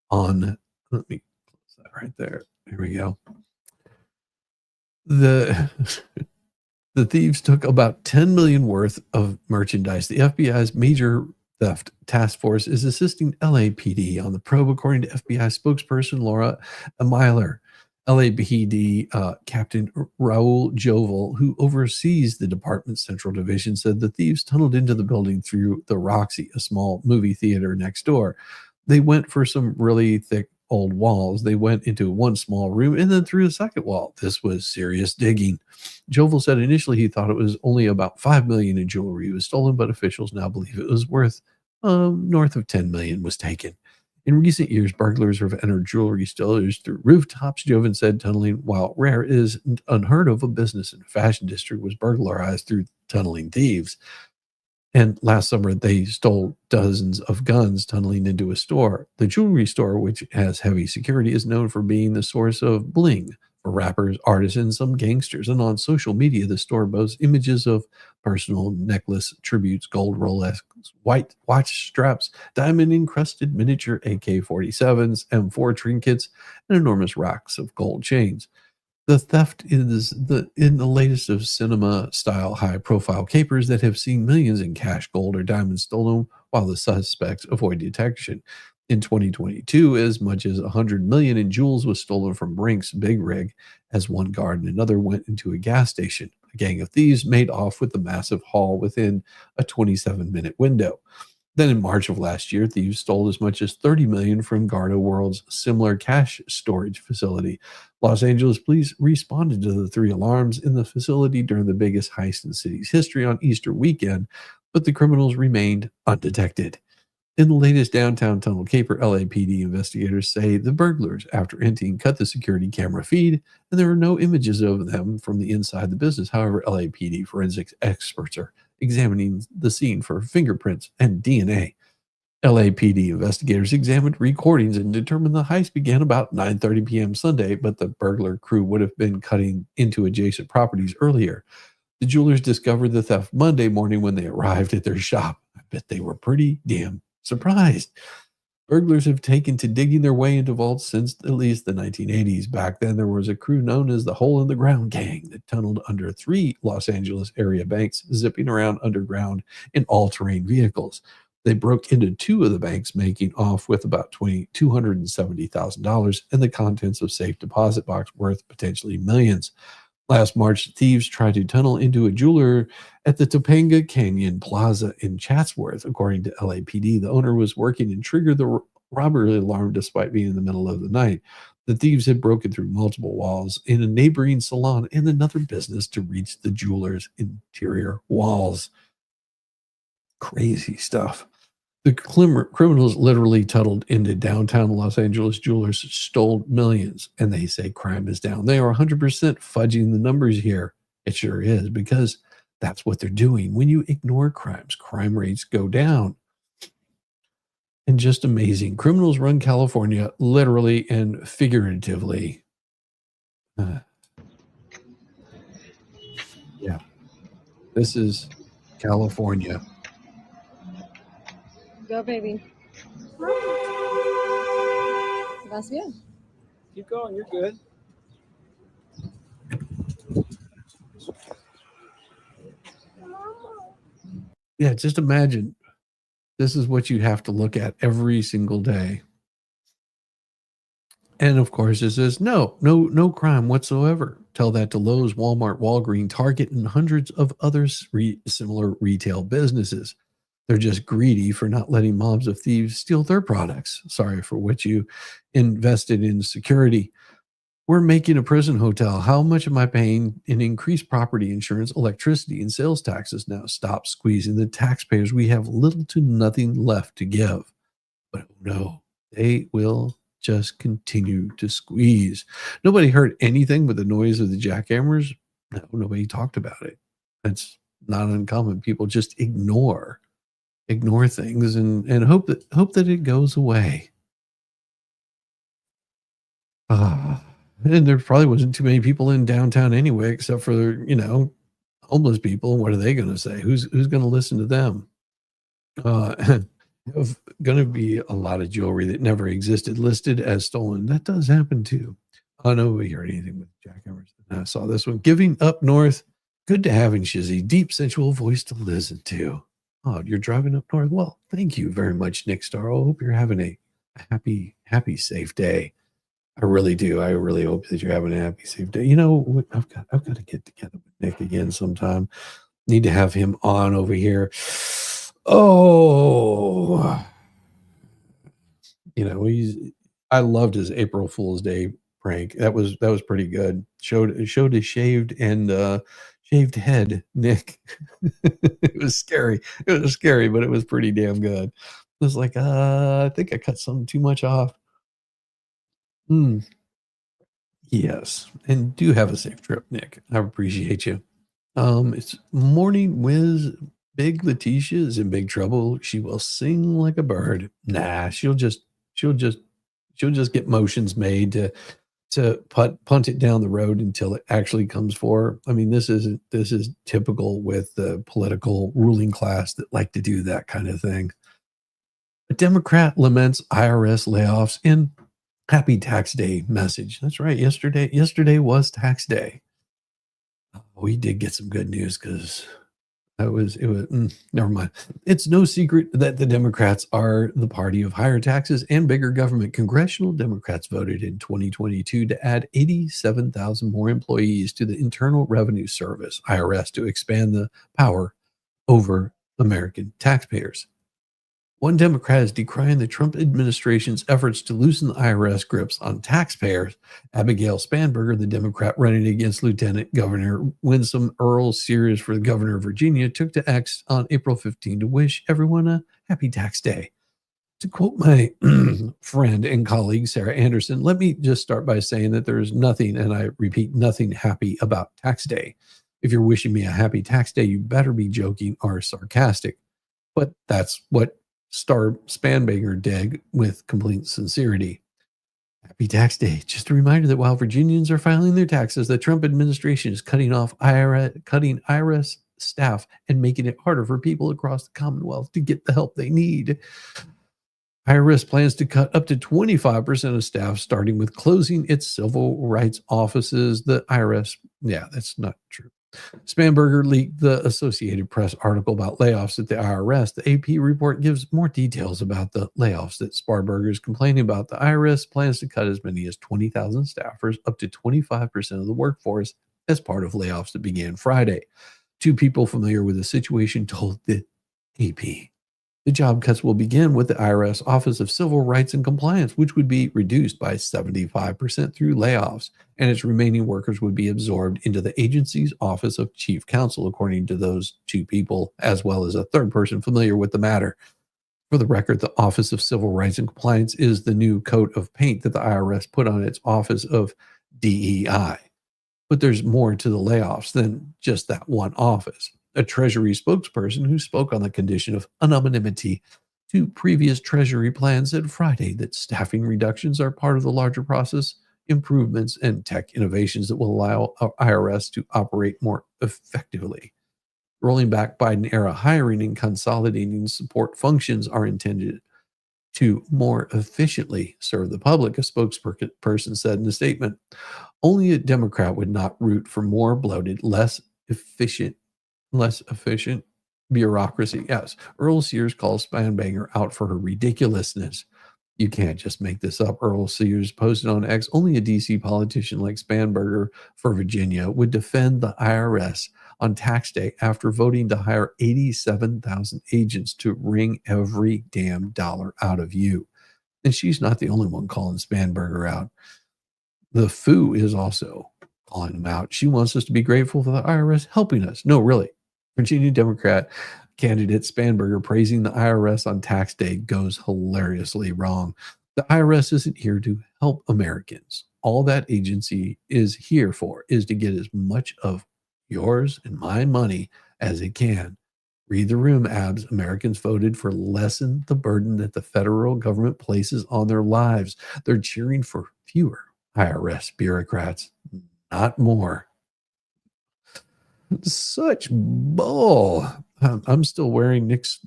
on, let me close that right there. There we go. The thieves took about $10 million worth of merchandise. The FBI's major theft task force is assisting LAPD on the probe, according to FBI spokesperson Laura Myler. LAPD Captain Raul Jovel, who oversees the department's central division, said the thieves tunneled into the building through the Roxy, a small movie theater next door. They went for some really thick old walls. They went into one small room and then through the second wall. This was serious digging. Jovel said initially he thought it was only about $5 million in jewelry was stolen, but officials now believe it was worth north of $10 million was taken. In recent years, burglars have entered jewelry stores through rooftops. Joven said tunneling, while rare, is unheard of. A business in a fashion district was burglarized through tunneling thieves. And last summer, they stole dozens of guns tunneling into a store. The jewelry store, which has heavy security, is known for being the source of bling for rappers, artists, and some gangsters. And on social media, the store boasts images of personal necklace tributes, gold Rolex, white watch straps, diamond-encrusted miniature AK-47s, M4 trinkets, and enormous racks of gold chains. The theft is in the latest of cinema-style high-profile capers that have seen millions in cash, gold, or diamonds stolen while the suspects avoid detection. In 2022, as much as $100 million in jewels was stolen from Brink's Big Rig as one guard and another went into a gas station. A gang of thieves made off with the massive haul within a 27-minute window. Then in March of last year, thieves stole as much as $30 million from Garda World's similar cash storage facility. Los Angeles police responded to the 3 alarms in the facility during the biggest heist in the city's history on Easter weekend, but the criminals remained undetected. In the latest downtown tunnel caper, LAPD investigators say the burglars, after emptying, cut the security camera feed, and there are no images of them from the inside the business. However, LAPD forensics experts are examining the scene for fingerprints and DNA. LAPD investigators examined recordings and determined the heist began about 9:30 p.m. Sunday, but the burglar crew would have been cutting into adjacent properties earlier. The jewelers discovered the theft Monday morning when they arrived at their shop. I bet they were pretty damn surprised. Burglars have taken to digging their way into vaults since at least the 1980s. Back then, there was a crew known as the Hole in the Ground Gang that tunneled under 3 Los Angeles area banks, zipping around underground in all-terrain vehicles. They broke into 2 of the banks, making off with about $270,000 and the contents of safe deposit box worth potentially millions. Last March, thieves tried to tunnel into a jeweler at the Topanga Canyon Plaza in Chatsworth. According to LAPD, the owner was working and triggered the robbery alarm despite being in the middle of the night. The thieves had broken through multiple walls in a neighboring salon and another business to reach the jeweler's interior walls. Crazy stuff. The criminals literally tunneled into downtown Los Angeles jewelers, stole millions, and they say crime is down. They are 100% fudging the numbers here. It sure is, because that's what they're doing. When you ignore crimes, crime rates go down. And just amazing. Criminals run California literally and figuratively. Yeah. This is California. Go, baby. That's good. Keep going, you're good. Yeah, just imagine this is what you have to look at every single day. And of course, it says no crime whatsoever. Tell that to Lowe's, Walmart, Walgreens, Target, and hundreds of other similar retail businesses. They're just greedy for not letting mobs of thieves steal their products. Sorry for what you invested in security. We're making a prison hotel. How much am I paying in increased property insurance, electricity, and sales taxes now? Stop squeezing the taxpayers. We have little to nothing left to give. But no, they will just continue to squeeze. Nobody heard anything but the noise of the jackhammers. No, nobody talked about it. That's not uncommon. People just ignore things and hope that it goes away. And there probably wasn't too many people in downtown anyway, except for, homeless people. What are they going to say? Who's going to listen to them? There's going to be a lot of jewelry that never existed listed as stolen. That does happen too. Oh, nobody heard anything with jackhammers. I saw this one. Giving up north Good to having Shizzy. Deep, sensual voice to listen to. Oh, you're driving up north? Well, thank you very much, Nick Starr. I hope you're having a happy, safe day. I really do. I really hope that you're having a happy, safe day. You know, I've got to get together with Nick again sometime. Need to have him on over here. Oh, you know, I loved his April Fool's Day prank. That was pretty good. Showed his shaved head, Nick. It was scary. It was scary, but it was pretty damn good. It was like, I think I cut something too much off. Yes. And do have a safe trip, Nick. I appreciate you. It's morning Whiz. Big Letitia is in big trouble. She will sing like a bird. Nah, she'll just get motions made to punt it down the road until it actually comes for her. I mean, this is typical with the political ruling class that like to do that kind of thing. A Democrat laments IRS layoffs in Happy Tax Day message. That's right. Yesterday was tax day. We did get some good news because never mind. It's no secret that the Democrats are the party of higher taxes and bigger government. Congressional Democrats voted in 2022 to add 87,000 more employees to the Internal Revenue Service, IRS, to expand the power over American taxpayers. One Democrat is decrying the Trump administration's efforts to loosen the IRS grips on taxpayers. Abigail Spanberger, the Democrat running against Lieutenant Governor Winsome Earl Sears for the governor of Virginia, took to X on April 15 to wish everyone a happy tax day. To quote my friend and colleague, Sarah Anderson, let me just start by saying that there is nothing, and I repeat, nothing happy about tax day. If you're wishing me a happy tax day, you better be joking or sarcastic. But that's what Spanberger did with complete sincerity. Happy tax day. Just a reminder that while Virginians are filing their taxes, the Trump administration is cutting IRS staff and making it harder for people across the Commonwealth to get the help they need. IRS plans to cut up to 25% of staff, starting with closing its civil rights offices. The IRS, that's not true. Spanberger leaked the Associated Press article about layoffs at the IRS. The AP report gives more details about the layoffs that Spanberger is complaining about. The IRS plans to cut as many as 20,000 staffers, up to 25% of the workforce, as part of layoffs that began Friday. Two people familiar with the situation told the AP. The job cuts will begin with the IRS Office of Civil Rights and Compliance, which would be reduced by 75% through layoffs, and its remaining workers would be absorbed into the agency's Office of Chief Counsel, according to those two people, as well as a third person familiar with the matter. For the record, the Office of Civil Rights and Compliance is the new coat of paint that the IRS put on its Office of DEI. But there's more to the layoffs than just that one office. A Treasury spokesperson who spoke on the condition of anonymity to previous Treasury plans said Friday that staffing reductions are part of the larger process improvements and tech innovations that will allow IRS to operate more effectively. Rolling back Biden-era hiring and consolidating support functions are intended to more efficiently serve the public, a spokesperson said in a statement. Only a Democrat would not root for more bloated, less efficient bureaucracy. Yes, Earl Sears calls Spanberger out for her ridiculousness. You can't just make this up. Earl Sears posted on X, only a DC politician like Spanberger for Virginia would defend the IRS on tax day after voting to hire 87,000 agents to wring every damn dollar out of you. And she's not the only one calling Spanberger out. The FOO is also calling him out. She wants us to be grateful for the IRS helping us. No, really. Virginia Democrat candidate Spanberger praising the IRS on tax day goes hilariously wrong. The IRS isn't here to help Americans. All that agency is here for is to get as much of yours and my money as it can. Read the room, abs. Americans voted for lessen the burden that the federal government places on their lives. They're cheering for fewer IRS bureaucrats, not more. Such bull. I'm still wearing Nick's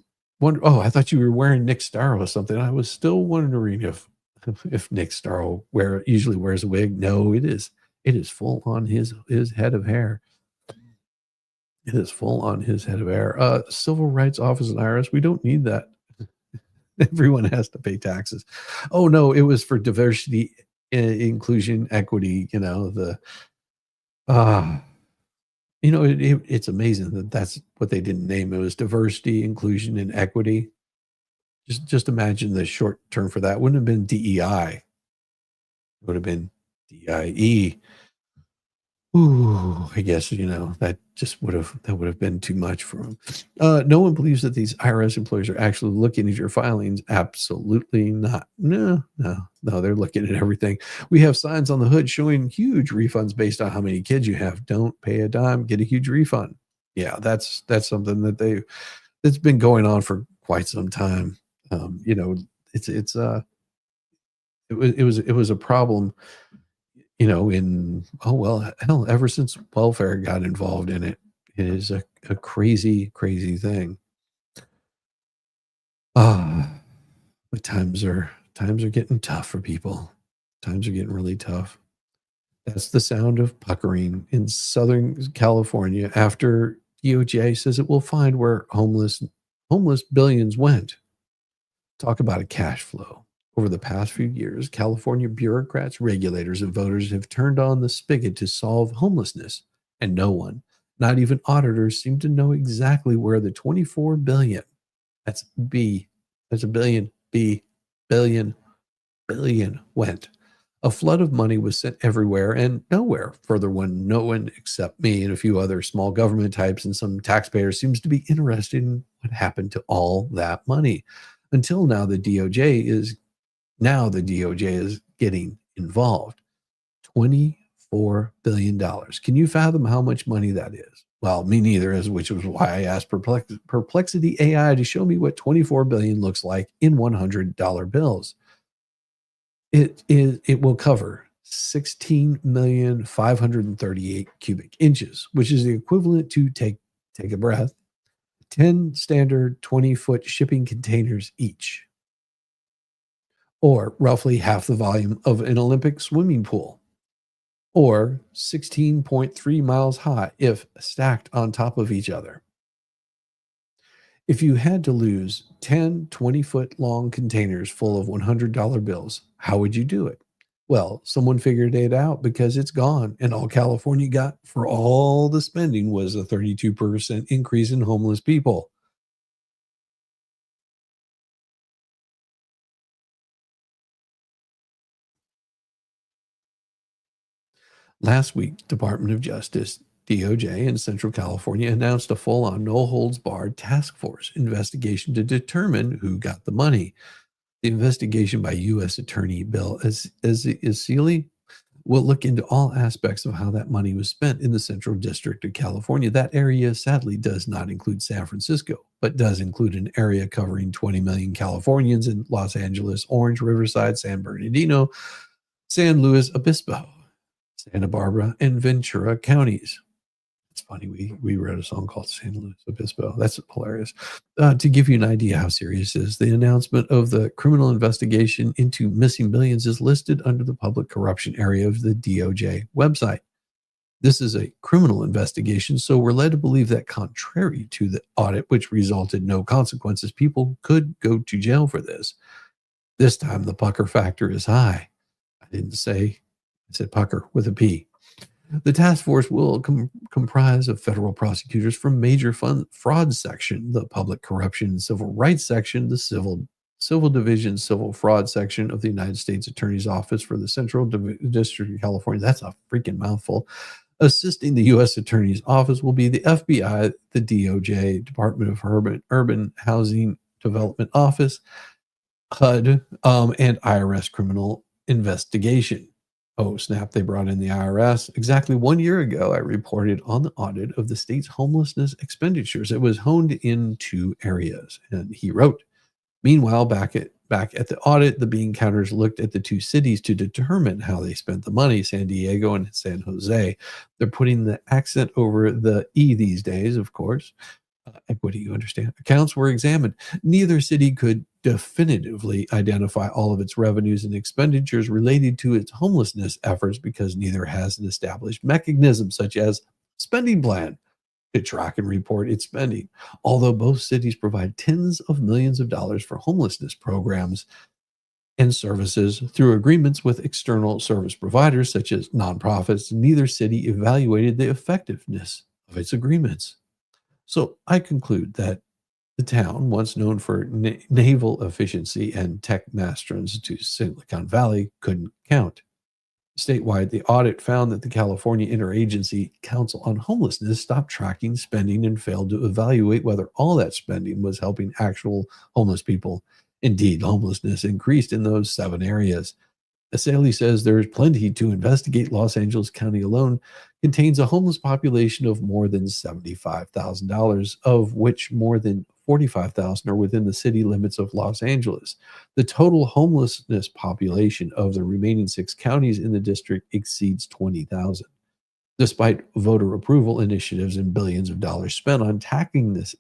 I thought you were wearing Nick Starro or something. I was still wondering if Nick Starro usually wears a wig. No, it is full on his head of hair. It is full on his head of hair. Civil Rights Office and IRS, we don't need that. Everyone has to pay taxes. Oh no, it was for diversity, inclusion, equity. It's amazing that that's what they didn't name. It was diversity, inclusion, and equity. Just imagine the short term for that. Wouldn't have been DEI. It would have been DIE. Ooh, I guess that would have been too much for him. No one believes that these IRS employees are actually looking at your filings. Absolutely not. No, they're looking at everything. We have signs on the hood showing huge refunds based on how many kids you have. Don't pay a dime, get a huge refund. Yeah, that's something that's been going on for quite some time. It was a problem. Ever since welfare got involved in it, it is a crazy, crazy thing. But times are getting tough for people. Times are getting really tough. That's the sound of puckering in Southern California after DOJ says it will find where homeless billions went. Talk about a cash flow. Over the past few years, California bureaucrats, regulators, and voters have turned on the spigot to solve homelessness, and no one, not even auditors, seem to know exactly where the 24 billion, that's a billion, billion went. A flood of money was sent everywhere and nowhere. Further, when no one except me and a few other small government types and some taxpayers seems to be interested in what happened to all that money. Until now, the DOJ is getting involved. $24 billion. Can you fathom how much money that is? Well, me neither, which was why I asked Perplexity AI to show me what 24 billion looks like in $100 bills. It will cover 16,538 cubic inches, which is the equivalent to, take a breath, 10 standard 20-foot shipping containers each, or roughly half the volume of an Olympic swimming pool, or 16.3 miles high if stacked on top of each other. If you had to lose 10 20-foot long containers full of $100 bills, how would you do it? Well, someone figured it out because it's gone, and all California got for all the spending was a 32% increase in homeless people. Last week, Department of Justice, DOJ, in Central California announced a full-on, no-holds-barred task force investigation to determine who got the money. The investigation by U.S. Attorney Bill Seeley will look into all aspects of how that money was spent in the Central District of California. That area sadly does not include San Francisco, but does include an area covering 20 million Californians in Los Angeles, Orange, Riverside, San Bernardino, San Luis Obispo, Santa Barbara, and Ventura counties. It's funny, we wrote a song called San Luis Obispo. That's hilarious. To give you an idea how serious it is, the announcement of the criminal investigation into missing billions is listed under the public corruption area of the DOJ website. This is a criminal investigation, so we're led to believe that contrary to the audit, which resulted no consequences, people could go to jail for this. This time, the pucker factor is high. I said pucker with a P. The task force will comprise of federal prosecutors from major fraud section, the public corruption and civil rights section, the civil division, civil fraud section of the United States Attorney's Office for the Central District of California. That's a freaking mouthful. Assisting the U.S. Attorney's Office will be the FBI, the DOJ, Department of Urban Housing Development Office, HUD, and IRS Criminal Investigation. Oh, snap, they brought in the IRS. Exactly 1 year ago, I reported on the audit of the state's homelessness expenditures. It was honed in two areas. And he wrote, meanwhile, back at the audit, the bean counters looked at the two cities to determine how they spent the money, San Diego and San Jose. They're putting the accent over the E these days, of course. Equity, you understand. Accounts were examined. Neither city could definitively identify all of its revenues and expenditures related to its homelessness efforts because neither has an established mechanism such as spending plan. to track and report its spending. Although both cities provide tens of millions of dollars for homelessness programs and services through agreements with external service providers such as nonprofits, neither city evaluated the effectiveness of its agreements. So I conclude that the town, once known for naval efficiency and tech masterons to Silicon Valley, couldn't count. Statewide, the audit found that the California Interagency Council on Homelessness stopped tracking spending and failed to evaluate whether all that spending was helping actual homeless people. Indeed, homelessness increased in those 7 areas. Asaley says there is plenty to investigate. Los Angeles County alone contains a homeless population of more than 75,000, of which more than 45,000 are within the city limits of Los Angeles. The total homelessness population of the remaining 6 counties in the district exceeds 20,000. Despite voter approval initiatives and billions of dollars spent on tackling this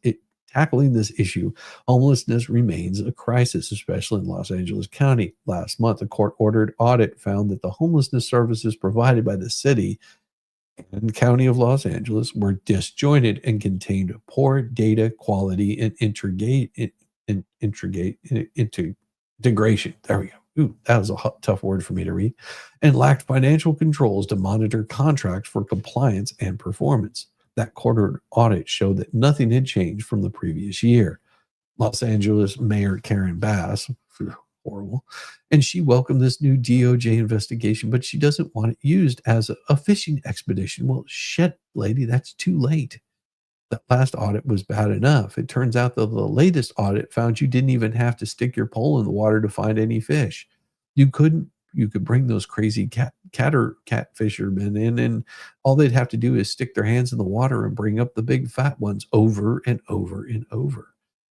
issue, homelessness remains a crisis, especially in Los Angeles County. Last month, a court-ordered audit found that the homelessness services provided by the city and County of Los Angeles were disjointed and contained poor data quality and integration. There we go. Ooh, that was a tough word for me to read. And lacked financial controls to monitor contracts for compliance and performance. That quarter audit showed that nothing had changed from the previous year. Los Angeles Mayor Karen Bass, horrible, and she welcomed this new DOJ investigation, but she doesn't want it used as a fishing expedition. Well, shit, lady, that's too late. That last audit was bad enough. It turns out that the latest audit found you didn't even have to stick your pole in the water to find any fish. You could bring those crazy cat fishermen in, and all they'd have to do is stick their hands in the water and bring up the big fat ones over and over and over.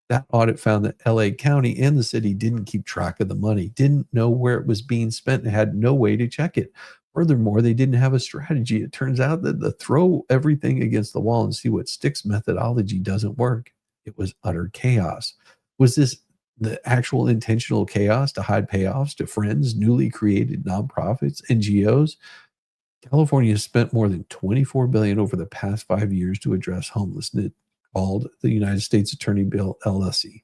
That audit found that LA County and the city didn't keep track of the money, didn't know where it was being spent, and had no way to check it. Furthermore, they didn't have a strategy. It turns out that the throw everything against the wall and see what sticks methodology doesn't work. It was utter chaos. Was this the actual intentional chaos to hide payoffs to friends, newly created nonprofits, NGOs? California has spent more than $24 billion over the past 5 years to address homelessness, called the United States Attorney Bill LSE.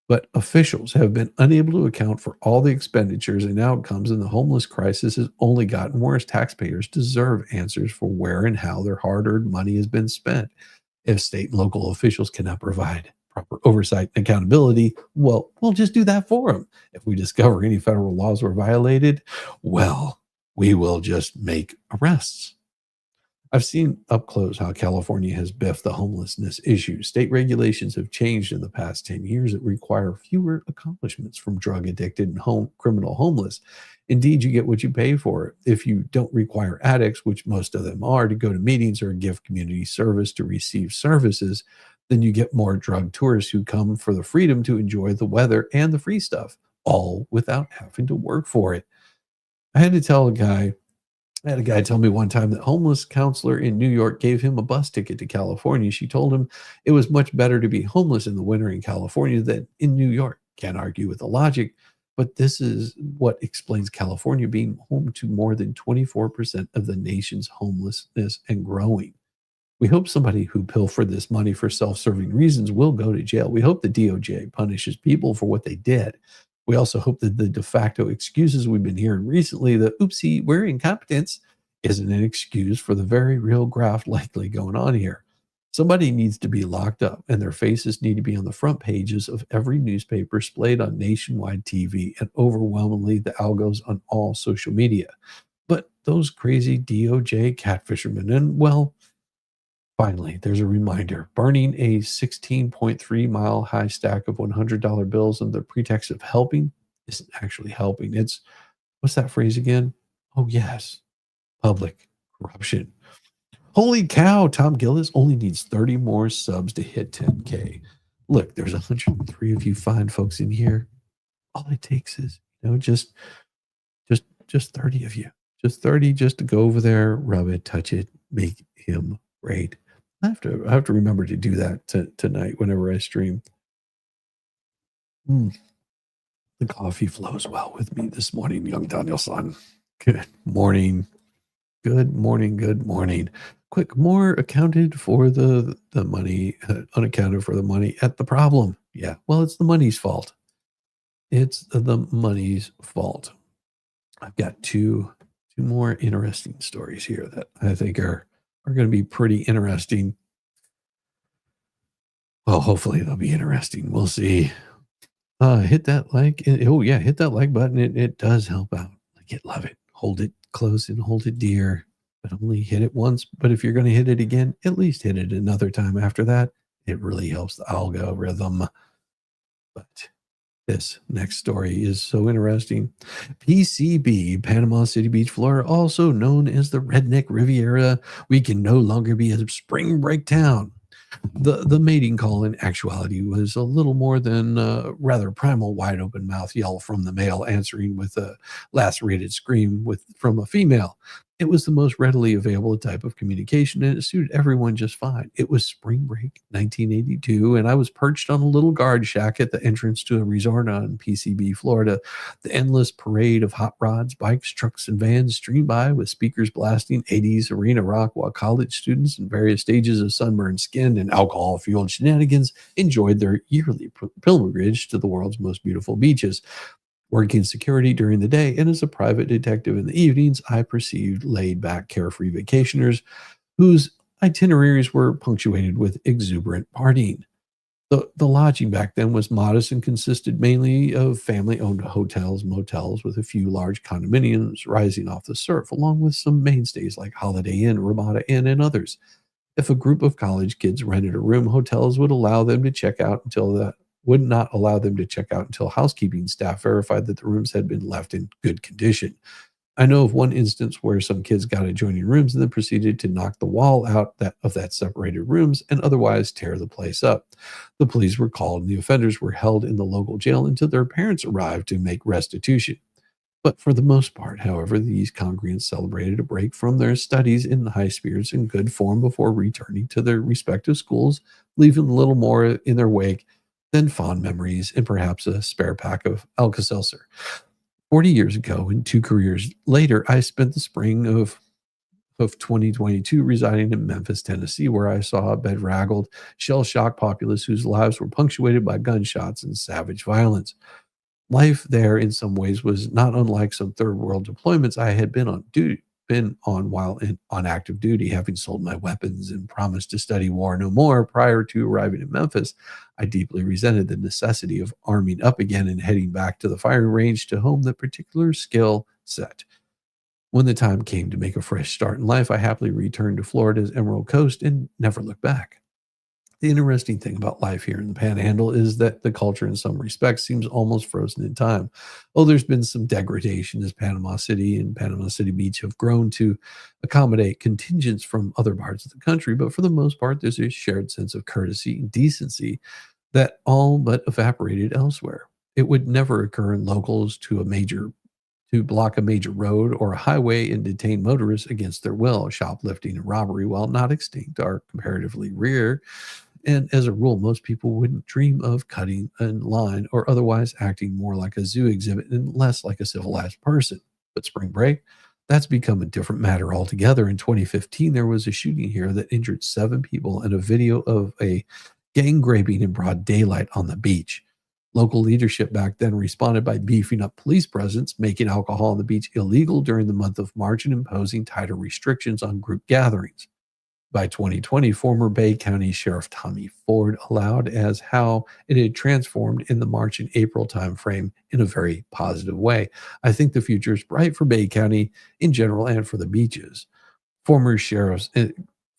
But officials have been unable to account for all the expenditures and outcomes, and the homeless crisis has only gotten worse. Taxpayers deserve answers for where and how their hard-earned money has been spent. If state and local officials cannot provide proper oversight and accountability, well, we'll just do that for them. If we discover any federal laws were violated, well, we will just make arrests. I've seen up close how California has biffed the homelessness issue. State regulations have changed in the past 10 years that require fewer accomplishments from drug addicted and criminal homeless. Indeed, you get what you pay for. If you don't require addicts, which most of them are, to go to meetings or give community service to receive services, then you get more drug tourists who come for the freedom to enjoy the weather and the free stuff, all without having to work for it. I had a guy tell me one time that homeless counselor in New York gave him a bus ticket to California. She told him it was much better to be homeless in the winter in California than in New York. Can't argue with the logic, but this is what explains California being home to more than 24% of the nation's homelessness and growing. We hope somebody who pilfered this money for self-serving reasons will go to jail. We hope the DOJ punishes people for what they did. We also hope that the de facto excuses we've been hearing recently, the oopsie, we're incompetence, isn't an excuse for the very real graft likely going on here. Somebody needs to be locked up, and their faces need to be on the front pages of every newspaper displayed on nationwide TV and overwhelmingly the algos on all social media. But those crazy DOJ catfishermen, and well, finally, there's a reminder. Burning a 16.3-mile high stack of $100 bills under the pretext of helping isn't actually helping. It's, what's that phrase again? Oh, yes, public corruption. Holy cow, Tom Gillis only needs 30 more subs to hit 10K. Look, there's 103 of you fine folks in here. All it takes is, just 30 of you. Just 30 just to go over there, rub it, touch it, make him great. I have to remember to do that tonight whenever I stream. The coffee flows well with me this morning, young Daniel-san. Good morning. Good morning. Good morning. Quick, more accounted for the money, unaccounted for the money at the problem. Yeah, well, it's the money's fault. It's the money's fault. I've got two more interesting stories here that I think are going to be pretty interesting. Well, hopefully they'll be interesting. We'll see. Hit that like. Oh yeah, hit that like button. It does help out. Love it. Hold it close and hold it dear. But only hit it once. But if you're going to hit it again, at least hit it another time after that. It really helps the algorithm. But this next story is so interesting. PCB, Panama City Beach, Florida, also known as the Redneck Riviera, we can no longer be a spring break town. The mating call in actuality was a little more than a rather primal wide open mouth yell from the male answering with a lacerated scream from a female. It was the most readily available type of communication, and it suited everyone just fine. It was spring break 1982, and I was perched on a little guard shack at the entrance to a resort on PCB, Florida. The endless parade of hot rods, bikes, trucks, and vans streamed by with speakers blasting 80s arena rock while college students in various stages of sunburned skin and alcohol-fueled shenanigans enjoyed their yearly pilgrimage to the world's most beautiful beaches. Working security during the day and as a private detective in the evenings, I perceived laid-back, carefree vacationers whose itineraries were punctuated with exuberant partying. The lodging back then was modest and consisted mainly of family-owned hotels, motels, with a few large condominiums rising off the surf, along with some mainstays like Holiday Inn, Ramada Inn, and others. If a group of college kids rented a room, hotels would allow them to check out would not allow them to check out until housekeeping staff verified that the rooms had been left in good condition. I know of one instance where some kids got adjoining rooms and then proceeded to knock the wall out of that separated rooms and otherwise tear the place up. The police were called and the offenders were held in the local jail until their parents arrived to make restitution. But for the most part, however, these congregants celebrated a break from their studies in high spirits and good form before returning to their respective schools, leaving a little more in their wake than fond memories and perhaps a spare pack of Alka-Seltzer. 40 years ago and 2 careers later, I spent the spring of 2022 residing in Memphis, Tennessee, where I saw a bedraggled, shell-shocked populace whose lives were punctuated by gunshots and savage violence. Life there, in some ways, was not unlike some third world deployments I had been on while on active duty, having sold my weapons and promised to study war no more. Prior to arriving in Memphis, I deeply resented the necessity of arming up again and heading back to the firing range to hone the particular skill set. When the time came to make a fresh start in life, I happily returned to Florida's Emerald Coast and never looked back. The interesting thing about life here in the Panhandle is that the culture in some respects seems almost frozen in time. Oh, there's been some degradation as Panama City and Panama City Beach have grown to accommodate contingents from other parts of the country, but for the most part, there's a shared sense of courtesy and decency that all but evaporated elsewhere. It would never occur in locals to block a major road or a highway and detain motorists against their will. Shoplifting and robbery, while not extinct, are comparatively rare. And as a rule, most people wouldn't dream of cutting in line or otherwise acting more like a zoo exhibit and less like a civilized person. But spring break, that's become a different matter altogether. In 2015, there was a shooting here that injured 7 people and a video of a gang raping in broad daylight on the beach. Local leadership back then responded by beefing up police presence, making alcohol on the beach illegal during the month of March, and imposing tighter restrictions on group gatherings. By 2020, former Bay County Sheriff Tommy Ford allowed as how it had transformed in the March and April timeframe in a very positive way. I think the future is bright for Bay County in general and for the beaches. Former Sheriff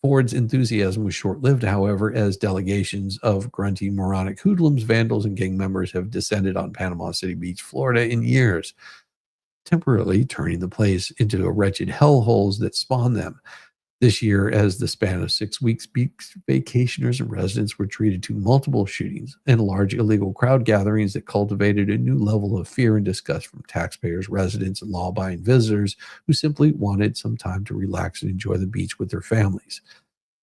Ford's enthusiasm was short-lived, however, as delegations of grunting, moronic hoodlums, vandals, and gang members have descended on Panama City Beach, Florida in years, temporarily turning the place into a wretched hellholes that spawned them. This year, as the span of 6 weeks, beach vacationers and residents were treated to multiple shootings and large illegal crowd gatherings that cultivated a new level of fear and disgust from taxpayers, residents, and law-abiding visitors who simply wanted some time to relax and enjoy the beach with their families.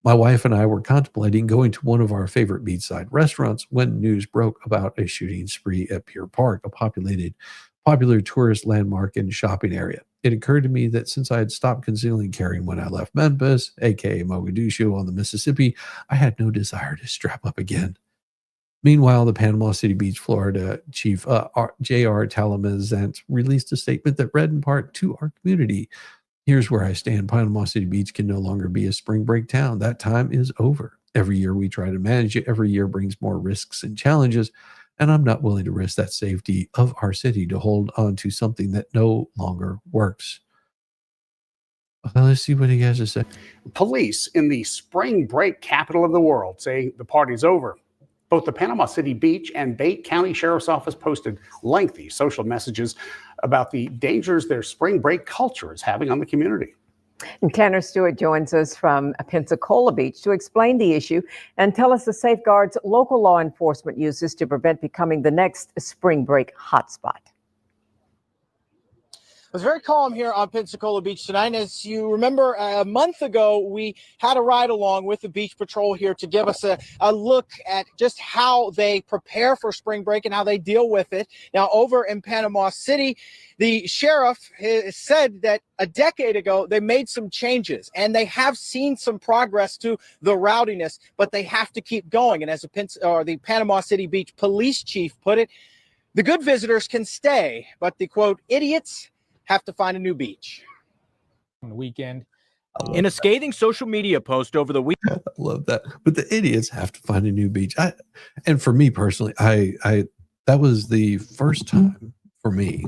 My wife and I were contemplating going to one of our favorite beachside restaurants when news broke about a shooting spree at Pier Park, a popular tourist landmark and shopping area. It occurred to me that since I had stopped concealing carrying when I left Memphis, aka Mogadishu on the Mississippi, I had no desire to strap up again. Meanwhile, the Panama City Beach, Florida chief J.R. Talamazant released a statement that read in part to our community, "Here's where I stand. Panama City Beach can no longer be a spring break town. That time is over. Every year we try to manage it. Every year brings more risks and challenges. And I'm not willing to risk that safety of our city to hold on to something that no longer works." Well, let's see what he has to say. Police in the spring break capital of the world say the party's over. Both the Panama City Beach and Dade County Sheriff's Office posted lengthy social messages about the dangers their spring break culture is having on the community. And Tanner Stewart joins us from Pensacola Beach to explain the issue and tell us the safeguards local law enforcement uses to prevent becoming the next spring break hotspot. It was very calm here on Pensacola Beach tonight. And as you remember, a month ago, we had a ride along with the Beach Patrol here to give us a look at just how they prepare for spring break and how they deal with it. Now, over in Panama City, the sheriff has said that a decade ago, they made some changes and they have seen some progress to the rowdiness, but they have to keep going. And as the Panama City Beach police chief put it, the good visitors can stay, but the quote, idiots have to find a new beach. On the weekend. In a scathing social media post over the week. I love that. But the idiots have to find a new beach. And for me personally, I that was the first time for me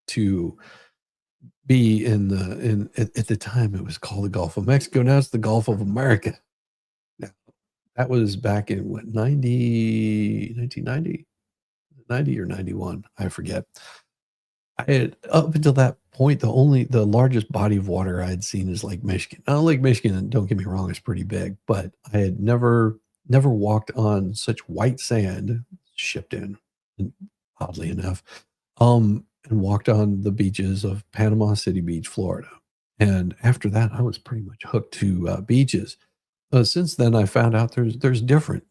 to be at the time it was called the Gulf of Mexico. Now it's the Gulf of America. Now, that was back in what, 1990 or 91, I forget. I had, up until that point, the largest body of water I had seen is Lake Michigan. Now, Lake Michigan, don't get me wrong, is pretty big, but I had never walked on such white sand, shipped in, oddly enough, and walked on the beaches of Panama City Beach, Florida. And after that, I was pretty much hooked to beaches. Since then, I found out there's different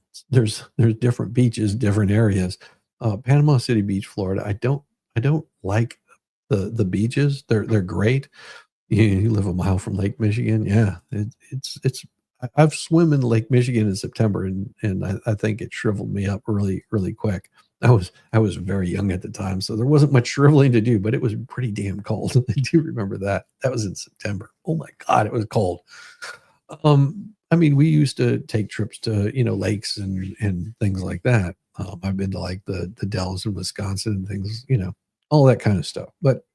beaches, different areas. Panama City Beach, Florida. I don't like the beaches. They're great. You live a mile from Lake Michigan. Yeah, I've swum in Lake Michigan in September, and I think it shriveled me up really, really quick. I was very young at the time, so there wasn't much shriveling to do, but it was pretty damn cold. I do remember that. That was in September. Oh my God, it was cold. I mean, we used to take trips to, lakes and things like that. I've been to like the Dells in Wisconsin and things, all that kind of stuff. But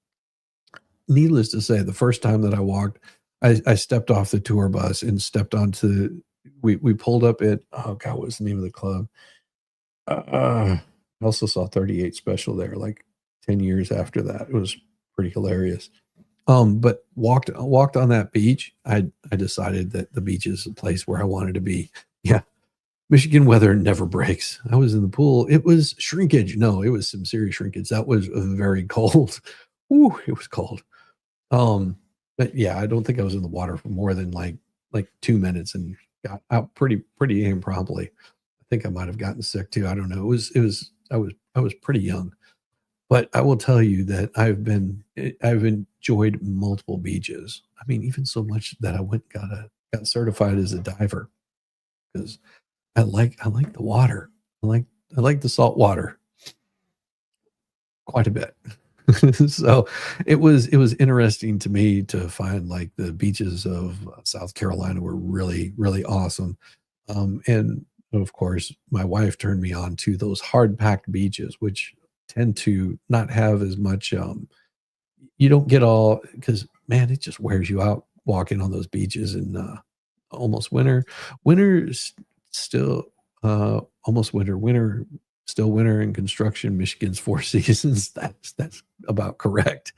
needless to say, the first time that I walked, I stepped off the tour bus and stepped onto, we pulled up at, oh God, what was the name of the club? I also saw 38 Special there, like 10 years after that. It was pretty hilarious. But walked on that beach. I decided that the beach is a place where I wanted to be. Yeah. Michigan weather never breaks. I was in the pool. It was shrinkage. No, it was some serious shrinkage. That was very cold. Ooh, it was cold. But yeah, I don't think I was in the water for more than like 2 minutes and got out pretty damn promptly. I think I might have gotten sick too. I don't know. I was pretty young. But I will tell you that I've enjoyed multiple beaches. I mean, even so much that I went and got certified as a diver because I like the water. I like the salt water quite a bit. So it was interesting to me to find like the beaches of South Carolina were really, really awesome. And of course, my wife turned me on to those hard packed beaches, which tend to not have as much you don't get all, because man, it just wears you out walking on those beaches in almost winter still almost winter still winter in construction. Michigan's 4 seasons. That's about correct.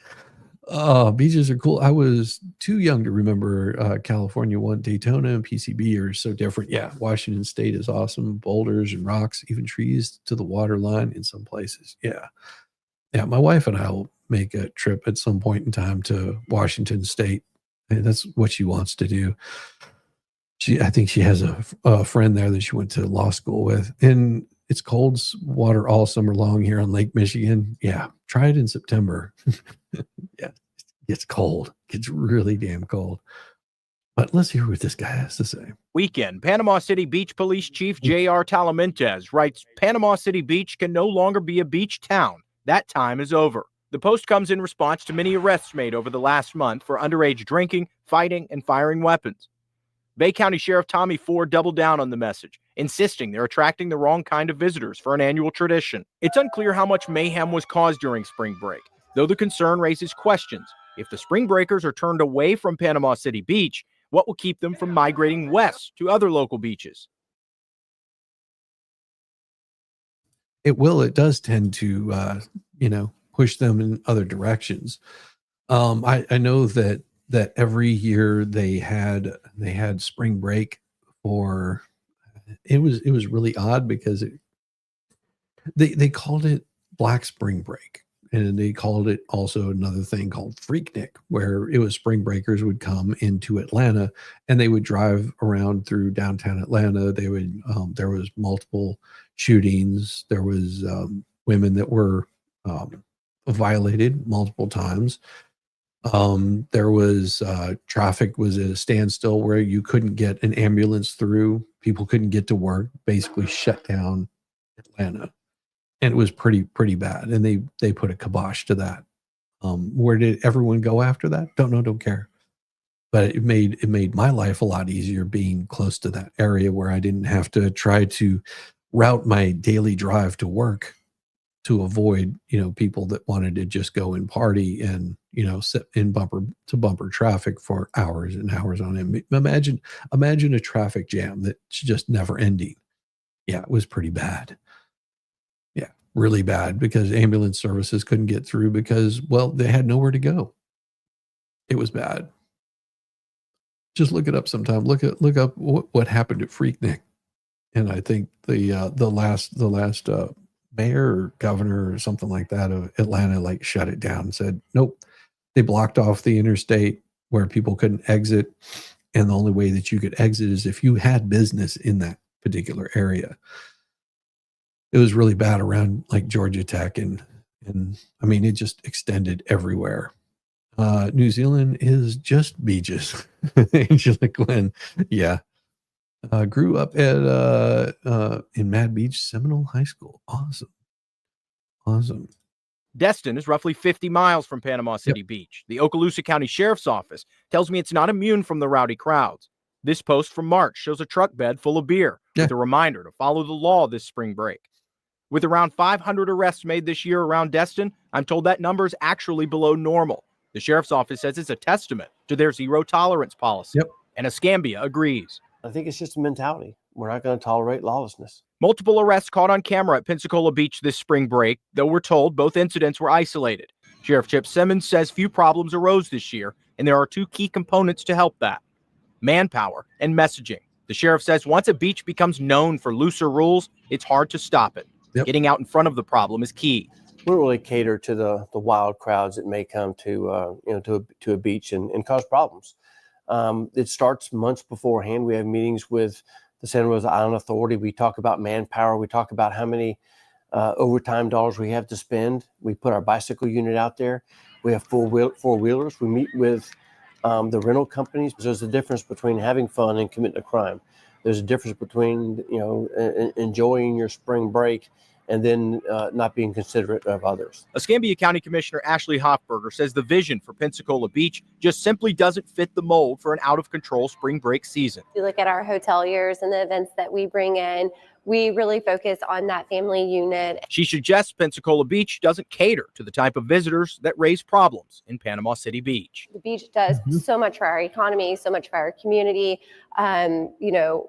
Beaches are cool. I was too young to remember California one. Daytona and PCB are so different. Yeah, Washington State is awesome. Boulders and rocks, even trees to the water line in some places. Yeah. My wife and I will make a trip at some point in time to Washington State. And that's what she wants to do. I think she has a friend there that she went to law school with. And it's cold water all summer long here on Lake Michigan. Yeah, try it in September. Yeah, Gets cold. Gets really damn cold. But let's hear what this guy has to say. Weekend, Panama City Beach Police Chief J.R. Talamantes writes, Panama City Beach can no longer be a beach town. That time is over. The post comes in response to many arrests made over the last month for underage drinking, fighting, and firing weapons. Bay County Sheriff Tommy Ford doubled down on the message, insisting they're attracting the wrong kind of visitors for an annual tradition. It's unclear how much mayhem was caused during spring break, though the concern raises questions. If the spring breakers are turned away from Panama City Beach, what will keep them from migrating west to other local beaches? It will. It does tend to, push them in other directions. I know that every year they had spring break for. It was really odd because they called it Black Spring Break. And they called it also another thing called Freaknik, where it was spring breakers would come into Atlanta and they would drive around through downtown Atlanta. They would, there was multiple shootings. There was women that were violated multiple times. There was traffic was at a standstill where you couldn't get an ambulance through. People couldn't get to work, basically shut down Atlanta. And it was pretty bad. And they put a kibosh to that. Where did everyone go after that? Don't know, don't care. But it made my life a lot easier being close to that area where I didn't have to try to route my daily drive to work to avoid, people that wanted to just go and party and, sit in bumper to bumper traffic for hours and hours on end. Imagine a traffic jam that's just never ending. Yeah, it was pretty bad. Really bad because ambulance services couldn't get through because, well, they had nowhere to go. It was bad. Just look it up sometime. Look up what happened at Freaknik. And I think the last mayor or governor or something like that of Atlanta shut it down and said, nope. They blocked off the interstate where people couldn't exit. And the only way that you could exit is if you had business in that particular area. It was really bad around Georgia Tech and I mean, it just extended everywhere. New Zealand is just beaches. Angela Glenn. Yeah. Grew up at in Mad Beach Seminole High School. Awesome. Destin is roughly 50 miles from Panama City Beach. The Okaloosa County Sheriff's Office tells me it's not immune from the rowdy crowds. This post from March shows a truck bed full of beer with a reminder to follow the law this spring break. With around 500 arrests made this year around Destin, I'm told that number is actually below normal. The sheriff's office says it's a testament to their zero tolerance policy. And Escambia agrees. I think it's just a mentality. We're not going to tolerate lawlessness. Multiple arrests caught on camera at Pensacola Beach this spring break, though we're told both incidents were isolated. Sheriff Chip Simmons says few problems arose this year, and there are two key components to help that: manpower and messaging. The sheriff says once a beach becomes known for looser rules, it's hard to stop it. Getting out in front of the problem is key. We really cater to the wild crowds that may come to a beach and cause problems. It starts months beforehand. We have meetings with the Santa Rosa Island Authority. We talk about manpower. We talk about how many overtime dollars we have to spend. We put our bicycle unit out there. We have four-wheelers. We meet with the rental companies. There's a difference between having fun and committing a crime. There's a difference between enjoying your spring break and then not being considerate of others. Escambia County Commissioner Ashley Hoffberger says the vision for Pensacola Beach just simply doesn't fit the mold for an out-of-control spring break season. If you look at our hoteliers and the events that we bring in, we really focus on that family unit. She suggests Pensacola Beach doesn't cater to the type of visitors that raise problems in Panama City Beach. The beach does so much for our economy, so much for our community. 15%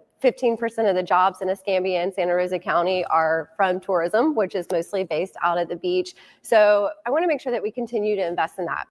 of the jobs in Escambia and Santa Rosa County are from tourism, which is mostly based out at the beach. So I want to make sure that we continue to invest in that.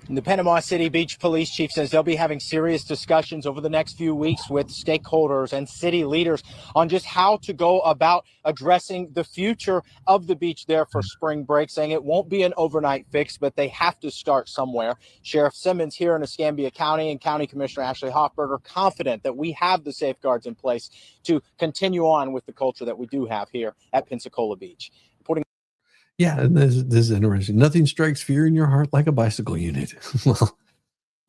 The Panama City Beach Police Chief says they'll be having serious discussions over the next few weeks with stakeholders and city leaders on just how to go about addressing the future of the beach there for spring break, saying it won't be an overnight fix, but they have to start somewhere. Sheriff Simmons here in Escambia County and County Commissioner Ashley Hoffberger confident that we have the safeguards in place to continue on with the culture that we do have here at Pensacola Beach. Yeah, and this is interesting. Nothing strikes fear in your heart like a bicycle unit.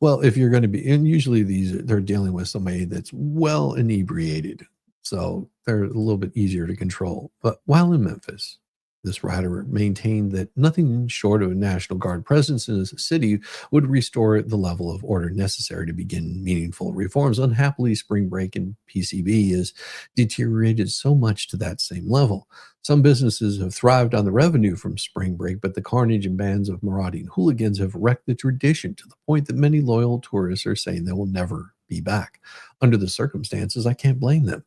Well, if you're going to be, and usually they're dealing with somebody that's well inebriated, so they're a little bit easier to control. But while in Memphis, this writer maintained that nothing short of a National Guard presence in a city would restore the level of order necessary to begin meaningful reforms. Unhappily, spring break in PCB has deteriorated so much to that same level. Some businesses have thrived on the revenue from spring break, but the carnage and bands of marauding hooligans have wrecked the tradition to the point that many loyal tourists are saying they will never be back. Under the circumstances, I can't blame them.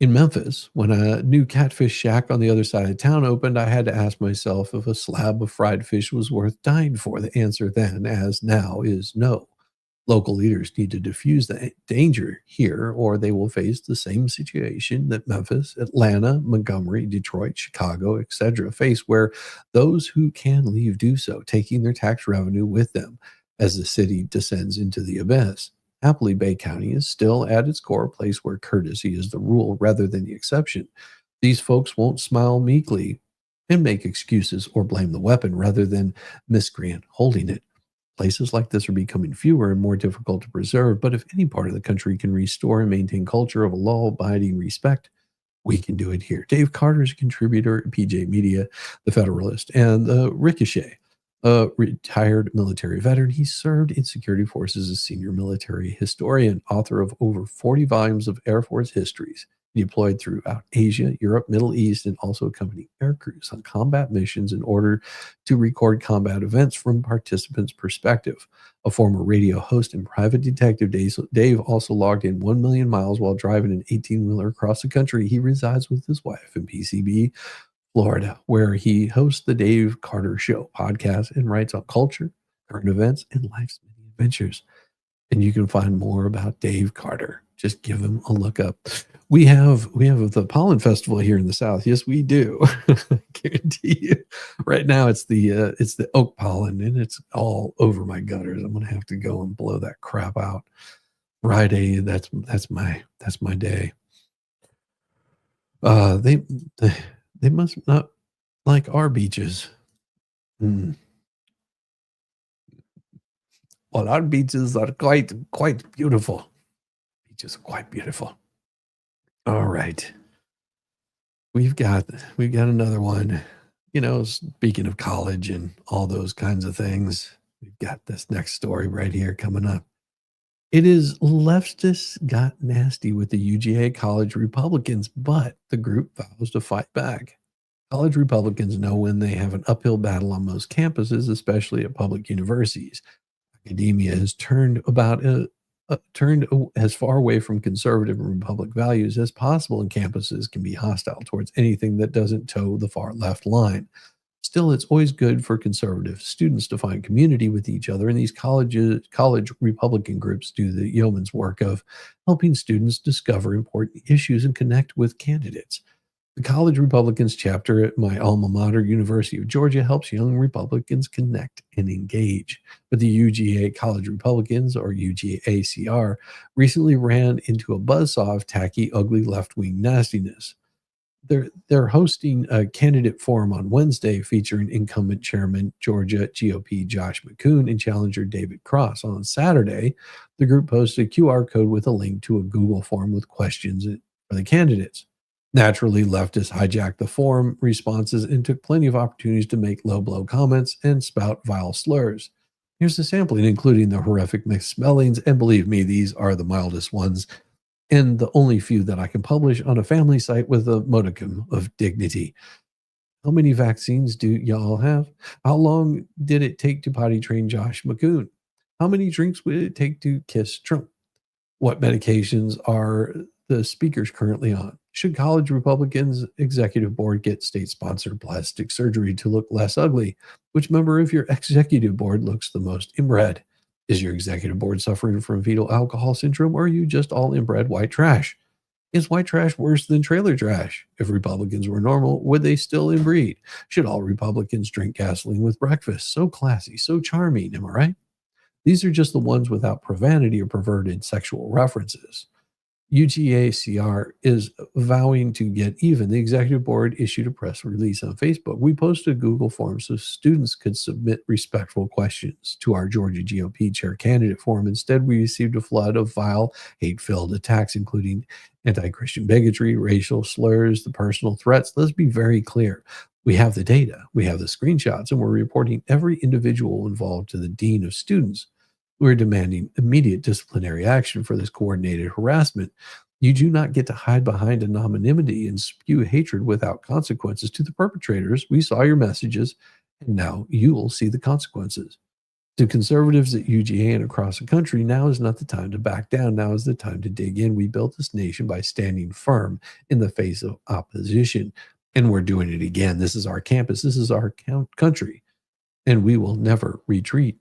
In Memphis, when a new catfish shack on the other side of town opened, I had to ask myself if a slab of fried fish was worth dying for. The answer then, as now, is no. Local leaders need to diffuse the danger here, or they will face the same situation that Memphis, Atlanta, Montgomery, Detroit, Chicago, etc. face, where those who can leave do so, taking their tax revenue with them as the city descends into the abyss. Happily, Bay County is still at its core a place where courtesy is the rule rather than the exception. These folks won't smile meekly and make excuses or blame the weapon rather than miscreant holding it. Places like this are becoming fewer and more difficult to preserve, but if any part of the country can restore and maintain culture of a law-abiding respect, we can do it here. Dave Carter is a contributor at PJ Media, The Federalist, and Ricochet, a retired military veteran. He served in security forces as senior military historian, author of over 40 volumes of Air Force histories. He deployed throughout Asia, Europe, Middle East, and also accompanied air crews on combat missions in order to record combat events from participants' perspective. A former radio host and private detective, Dave also logged in 1 million miles while driving an 18-wheeler across the country. He resides with his wife in PCB, Florida, where he hosts the Dave Carter Show podcast and writes on culture, current events, and life's many adventures. And you can find more about Dave Carter. Just give him a look up. We have the pollen festival here in the South. Yes, we do. I guarantee you. Right now, it's the oak pollen, and it's all over my gutters. I'm gonna have to go and blow that crap out. Friday. That's my day. They must not like our beaches. Well, our beaches are quite beautiful. Beaches are quite beautiful. All right. We've got another one. You know, speaking of college and all those kinds of things, we've got this next story right here coming up. It is leftists got nasty with the UGA college Republicans, but the group vows to fight back. College Republicans know when they have an uphill battle on most campuses, especially at public universities. Academia has turned as far away from conservative and republic values as possible, and campuses can be hostile towards anything that doesn't toe the far left line. Still, it's always good for conservative students to find community with each other, and these college Republican groups do the yeoman's work of helping students discover important issues and connect with candidates. The College Republicans chapter at my alma mater, University of Georgia, helps young Republicans connect and engage. But the UGA College Republicans, or UGACR, recently ran into a buzzsaw of tacky, ugly left-wing nastiness. They're hosting a candidate forum on Wednesday featuring incumbent chairman Georgia GOP Josh McCoon and challenger David Cross. On Saturday, the group posted a QR code with a link to a Google form with questions for the candidates. Naturally, leftists hijacked the forum responses and took plenty of opportunities to make low-blow comments and spout vile slurs. Here's the sampling, including the horrific misspellings, and believe me, these are the mildest ones, and the only few that I can publish on a family site with a modicum of dignity. How many vaccines do y'all have? How long did it take to potty train Josh McCoon? How many drinks would it take to kiss Trump? What medications are the speakers currently on? Should college Republicans' executive board get state-sponsored plastic surgery to look less ugly? Which member of your executive board looks the most inbred? Is your executive board suffering from fetal alcohol syndrome, or are you just all inbred white trash? Is white trash worse than trailer trash? If Republicans were normal, would they still inbreed? Should all Republicans drink gasoline with breakfast? So classy, so charming, am I right? These are just the ones without profanity or perverted sexual references. UGACR is vowing to get even. The executive board issued a press release on Facebook. We posted a Google form so students could submit respectful questions to our Georgia GOP chair candidate form. Instead, we received a flood of vile, hate-filled attacks, including anti-Christian bigotry, racial slurs, the personal threats. Let's be very clear. We have the data, we have the screenshots, and we're reporting every individual involved to the dean of students. We're demanding immediate disciplinary action for this coordinated harassment. You do not get to hide behind anonymity and spew hatred without consequences to the perpetrators. We saw your messages, and now you will see the consequences. To conservatives at UGA and across the country, now is not the time to back down. Now is the time to dig in. We built this nation by standing firm in the face of opposition, and we're doing it again. This is our campus. This is our country, and we will never retreat.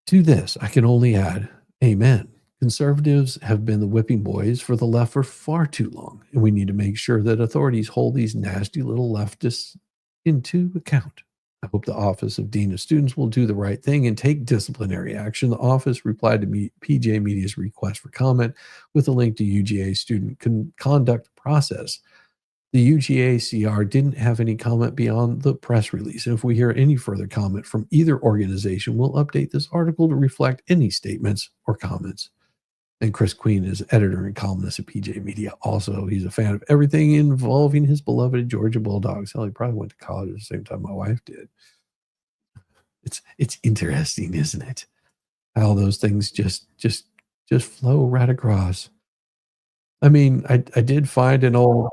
To this, I can only add, amen. Conservatives have been the whipping boys for the left for far too long, and we need to make sure that authorities hold these nasty little leftists into account. I hope the Office of Dean of Students will do the right thing and take disciplinary action. The office replied to PJ Media's request for comment with a link to UGA student conduct process. The UGACR didn't have any comment beyond the press release. And if we hear any further comment from either organization, we'll update this article to reflect any statements or comments. And Chris Queen is editor and columnist at PJ Media. Also, he's a fan of everything involving his beloved Georgia Bulldogs. Hell, he probably went to college at the same time my wife did. It's interesting, isn't it? How those things just flow right across. I mean, I did find an old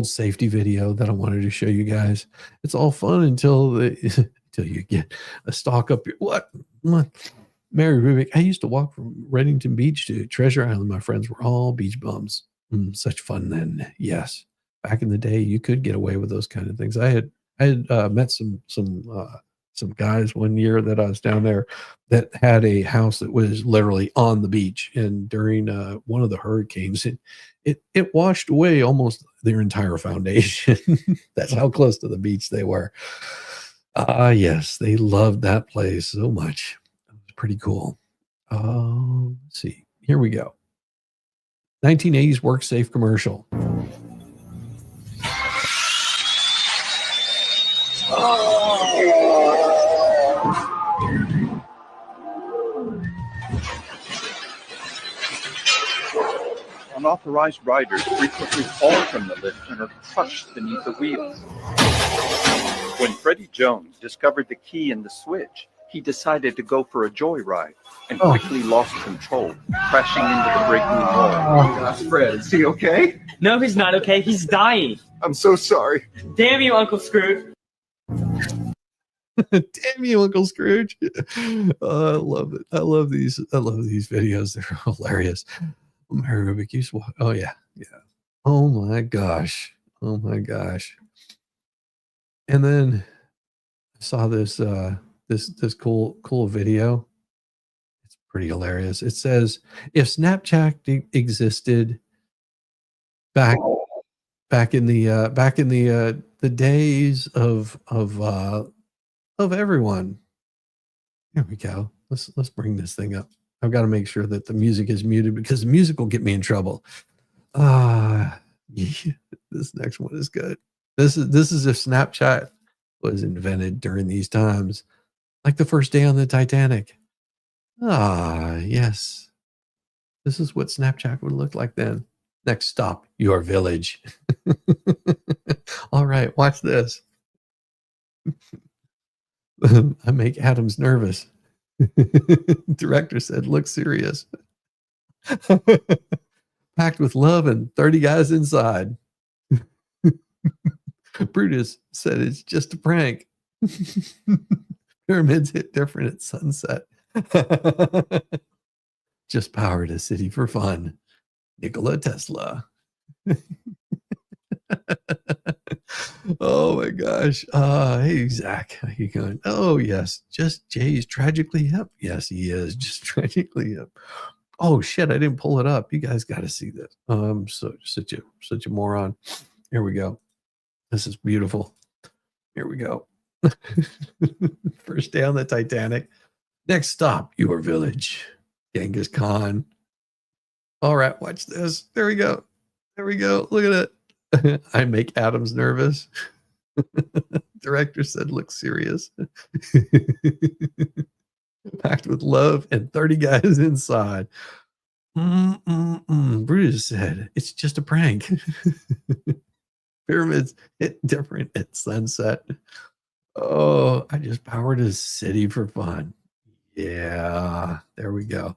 safety video that I wanted to show you guys. It's all fun until you get a stalk up your what? Mary Rubik. I used to walk from Reddington Beach to Treasure Island. My friends were all beach bums. Such fun then. Yes, back in the day, you could get away with those kind of things. I had met some guys one year that I was down there that had a house that was literally on the beach, and during one of the hurricanes, it washed away almost their entire foundation. That's how close to the beach they were. Yes, they loved that place so much. It was pretty cool. Let's see. Here we go. 1980s work safe commercial. Unauthorized riders frequently fall from the lift and are crushed beneath the wheels. When Freddie Jones discovered the key in the switch, he decided to go for a joyride and quickly lost control, crashing into the breaking wall. Oh gosh, Fred, is he okay? No, he's not okay. He's dying. I'm so sorry. Damn you, Uncle Scrooge. Damn you, Uncle Scrooge. I love it. I love these videos. They're hilarious. Mary Rubik used to walk. Oh yeah. Oh my gosh. And then I saw this this cool video. It's pretty hilarious. It says, if Snapchat existed back in the days of everyone. Here we go. Let's bring this thing up. I've got to make sure that the music is muted because the music will get me in trouble. This next one is good. This is if Snapchat was invented during these times, like the first day on the Titanic. Yes. This is what Snapchat would look like then. Next stop, your village. All right, watch this. I make Adams nervous. Director said, look serious. Packed with love and 30 guys inside. Brutus said it's just a prank. Pyramids hit different at sunset. Just powered a city for fun. Nikola Tesla. Oh my gosh. Hey, Zach, how you going? Oh, yes. Just Jay's tragically hip. Yes, he is. Just tragically hip. Oh, shit. I didn't pull it up. You guys got to see this. So such a moron. Here we go. This is beautiful. Here we go. First day on the Titanic. Next stop, your village. Genghis Khan. All right, watch this. There we go. There we go. Look at it. I make Adams nervous. Director said, look serious. Packed with love and 30 guys inside. Brutus said, it's just a prank. Pyramids hit different at sunset. Oh, I just powered a city for fun. Yeah, there we go.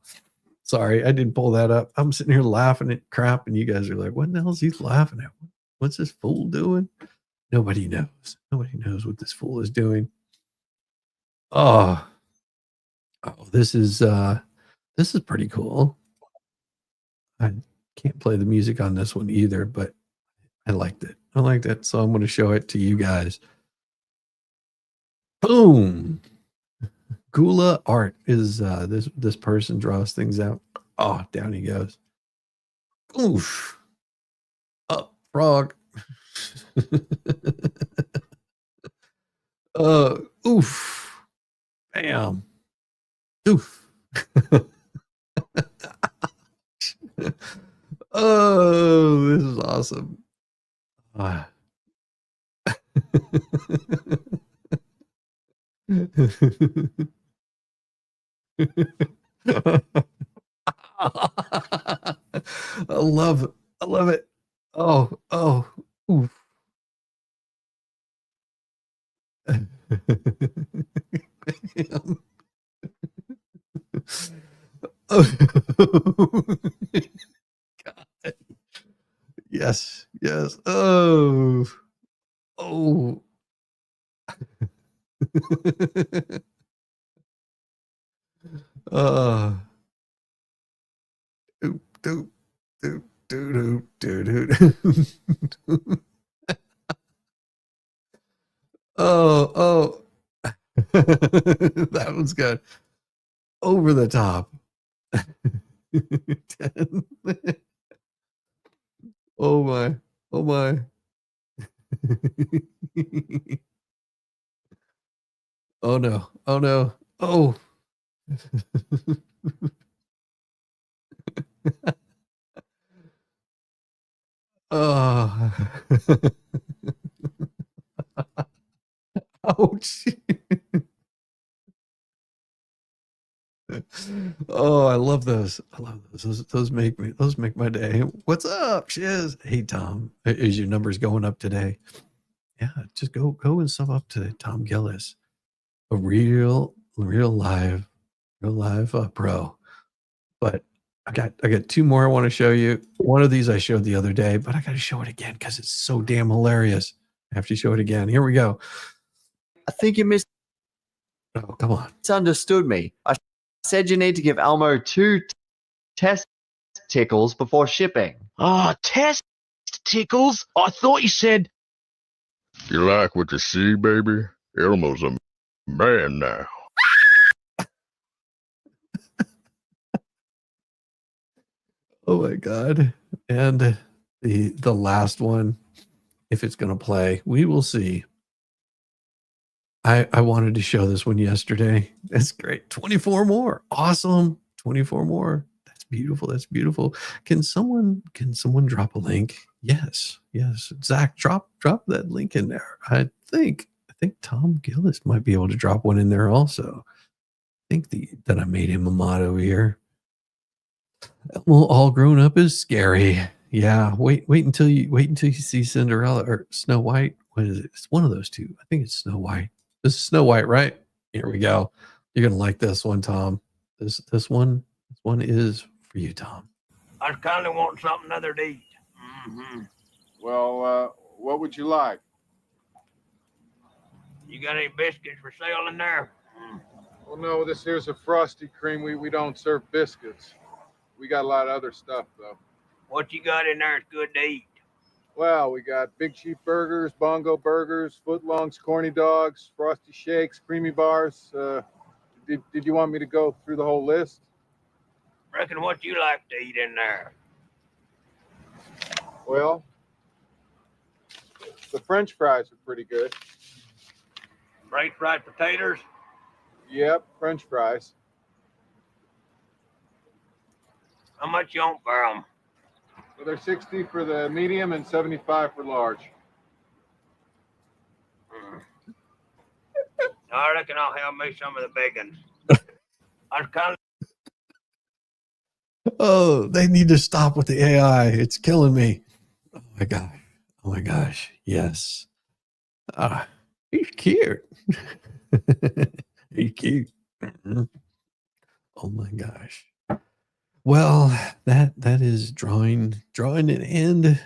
Sorry, I didn't pull that up. I'm sitting here laughing at crap, and you guys are like, what the hell is he laughing at? What's this fool doing? Nobody knows. Nobody knows what this fool is doing. Oh, this is pretty cool. I can't play the music on this one either, but I liked it. I liked it, so I'm going to show it to you guys. Boom. Gula art is this person draws things out. Oh, down he goes. Oof. Up, frog. Oof. Bam. Oof. Oh, this is awesome. I love it. I love it. Oh, oof. Oh. God. Yes. Oh. Oh. That one's good. Over the top. 10. Oh my. Oh no. Oh. Oh. Ouch. Oh, I love those. Those make my day. What's up, Shiz? Hey, Tom. Is your numbers going up today? Yeah, just go and sub up to Tom Gillis, a real live pro. But I got two more I want to show you. One of these I showed the other day, but I got to show it again because it's so damn hilarious. I have to show it again. Here we go. I think you Oh, come on. misunderstood me. I said you need to give Elmo 2 test tickles before shipping. Oh, test tickles? I thought you said. You like what you see, baby? Elmo's a man now. Oh my God. And the last one, if it's going to play, we will see. I wanted to show this one yesterday. That's great. 24 more. Awesome. 24 more. That's beautiful. Can someone drop a link? Yes. Zach, drop that link in there. I think Tom Gillis might be able to drop one in there also. I think that I made him a motto here. Well, all grown up is scary. Yeah. Wait until you see Cinderella or Snow White. What is it? It's one of those two. I think it's Snow White. This is Snow White, right? Here we go. You're gonna like this one, Tom. This one is for you, Tom. I kind of want something other to eat. Well, what would you like? You got any biscuits for sale in there? Well, no, this here's a Frosty Cream. We don't serve biscuits. We got a lot of other stuff, though. What you got in there is good to eat. Well, we got Big Cheap Burgers, Bongo Burgers, Footlongs, Corny Dogs, Frosty Shakes, Creamy Bars. Did you want me to go through the whole list? Reckon what you like to eat in there? Well, the French fries are pretty good. French fried potatoes? Yep, French fries. How much you want for them? So they're 60 for the medium and 75 for large. I reckon I'll have me some of the bacon. I was kind of Oh, they need to stop with the AI. It's killing me. Oh my gosh. Oh my gosh. Yes. He's cute. He's cute. Oh my gosh. Well, that is drawing an end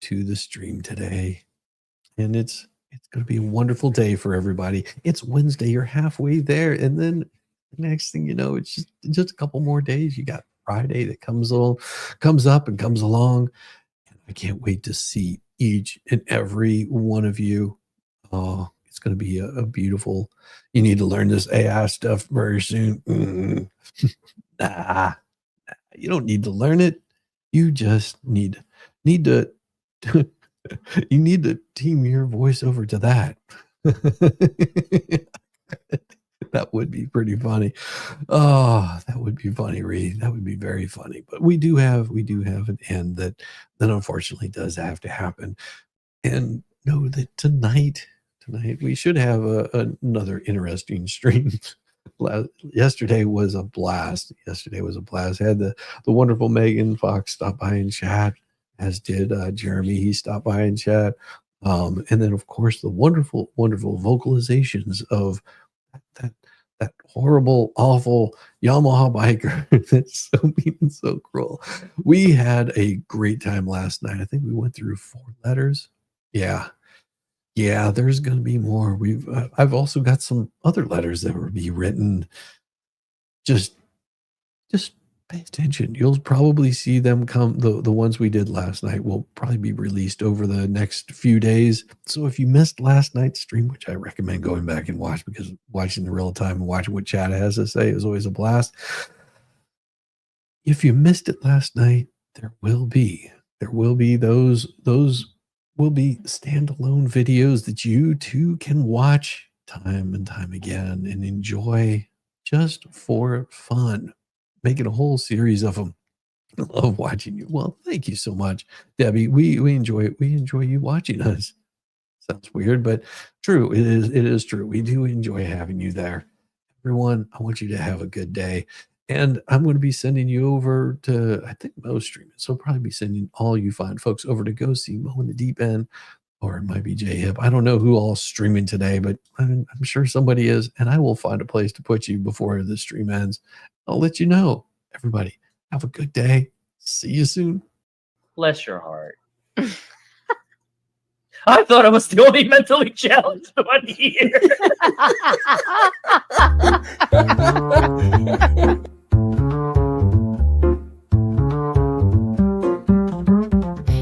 to the stream today. And it's going to be a wonderful day for everybody. It's Wednesday. You're halfway there. And then the next thing you know, it's just a couple more days. You got Friday that comes up and comes along. And I can't wait to see each and every one of you. Oh, it's going to be a beautiful, you need to learn this AI stuff very soon. Nah, you don't need to learn it. You just need to you need to team your voice over to that. That would be pretty funny. Oh, that would be funny, Reed. That would be very funny. But we do have an end that unfortunately does have to happen. And know that tonight we should have another interesting stream. Yesterday was a blast. I had the wonderful Megan Fox stop by and chat, as did Jeremy. He stopped by and chat. And then, of course, the wonderful vocalizations of that horrible, awful Yamaha biker that's so mean and so cruel. We had a great time last night. I think we went through 4 letters. Yeah, there's going to be more. I've also got some other letters that will be written. Just pay attention. You'll probably see them come. The ones we did last night will probably be released over the next few days. So if you missed last night's stream, which I recommend going back and watch, because watching the real time and watching what Chad has to say is always a blast. If you missed it last night, there will be those will be standalone videos that you too can watch time and time again and enjoy just for fun. Making a whole series of them. I love watching you. Well, thank you so much, Debbie. We enjoy it. We enjoy you watching us. Sounds weird, but true. It is true. We do enjoy having you there. Everyone, I want you to have a good day. And I'm going to be sending you over to, I think, Mo's streaming. So I'll probably be sending all you fine folks over to go see Mo in the Deep End, or it might be J-Hip. I don't know who all's streaming today, but I'm sure somebody is, and I will find a place to put you before the stream ends. I'll let you know. Everybody, have a good day. See you soon. Bless your heart. I thought I was the only mentally challenged one here.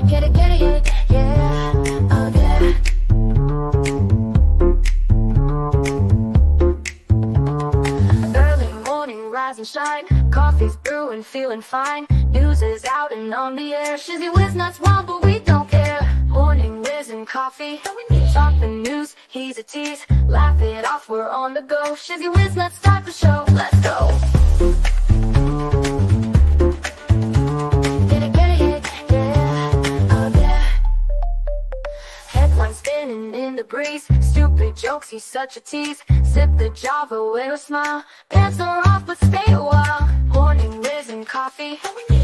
Get it, yeah, oh yeah. Early morning, rise and shine. Coffee's brewing, feeling fine. News is out and on the air. Shizzy Whiz nuts wild, but we don't care. Morning Whiz and Coffee. Talk the news, he's a tease. Laugh it off, we're on the go. Shizzy Whiz nuts, start the show. Let's go. Get it, yeah, oh yeah. Headlines spinning in the breeze. Stupid jokes, he's such a tease. Sip the Java, wear a smile. Pants are off, but stay a while. Morning Whiz and Coffee.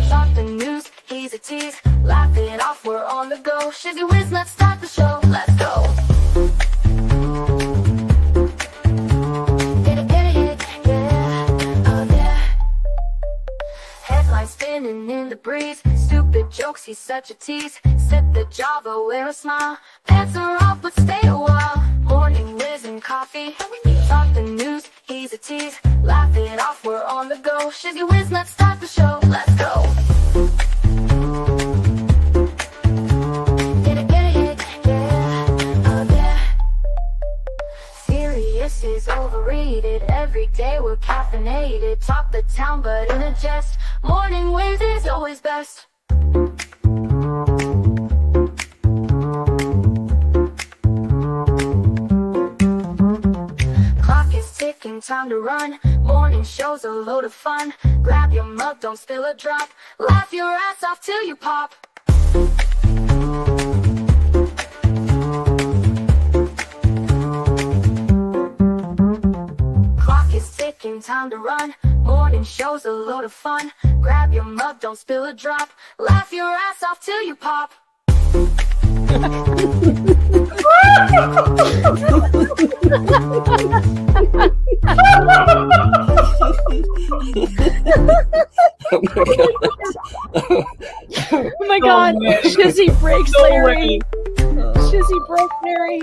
Talk the news, he's a tease. Laugh it off, we're on the go. Shizzy Whiz, let's start the show. Let's go. Get it, yeah, oh yeah. Headlines spinning in the breeze. Stupid jokes, he's such a tease. Sip the Java, wear a smile. Pants are off, but stay a while. Morning Whiz and Coffee. Talk the news, he's a tease. Laugh it off, we're on the go. Shizzy Whiz, let's start the show. Let's go. Get it, yeah, oh yeah. Serious is overrated. Every day we're caffeinated. Talk the town, but in a jest. Morning Whiz is always best. Clock is ticking, time to run. Morning Morning show's a load of fun. Grab your mug, don't spill a drop. Laugh your ass off till you pop. Clock is ticking, time to run. Morning show's a load of fun. Grab your mug, don't spill a drop. Laugh your ass off till you pop. Oh my god, Shizzy breaks Larry. Shizzy broke Larry.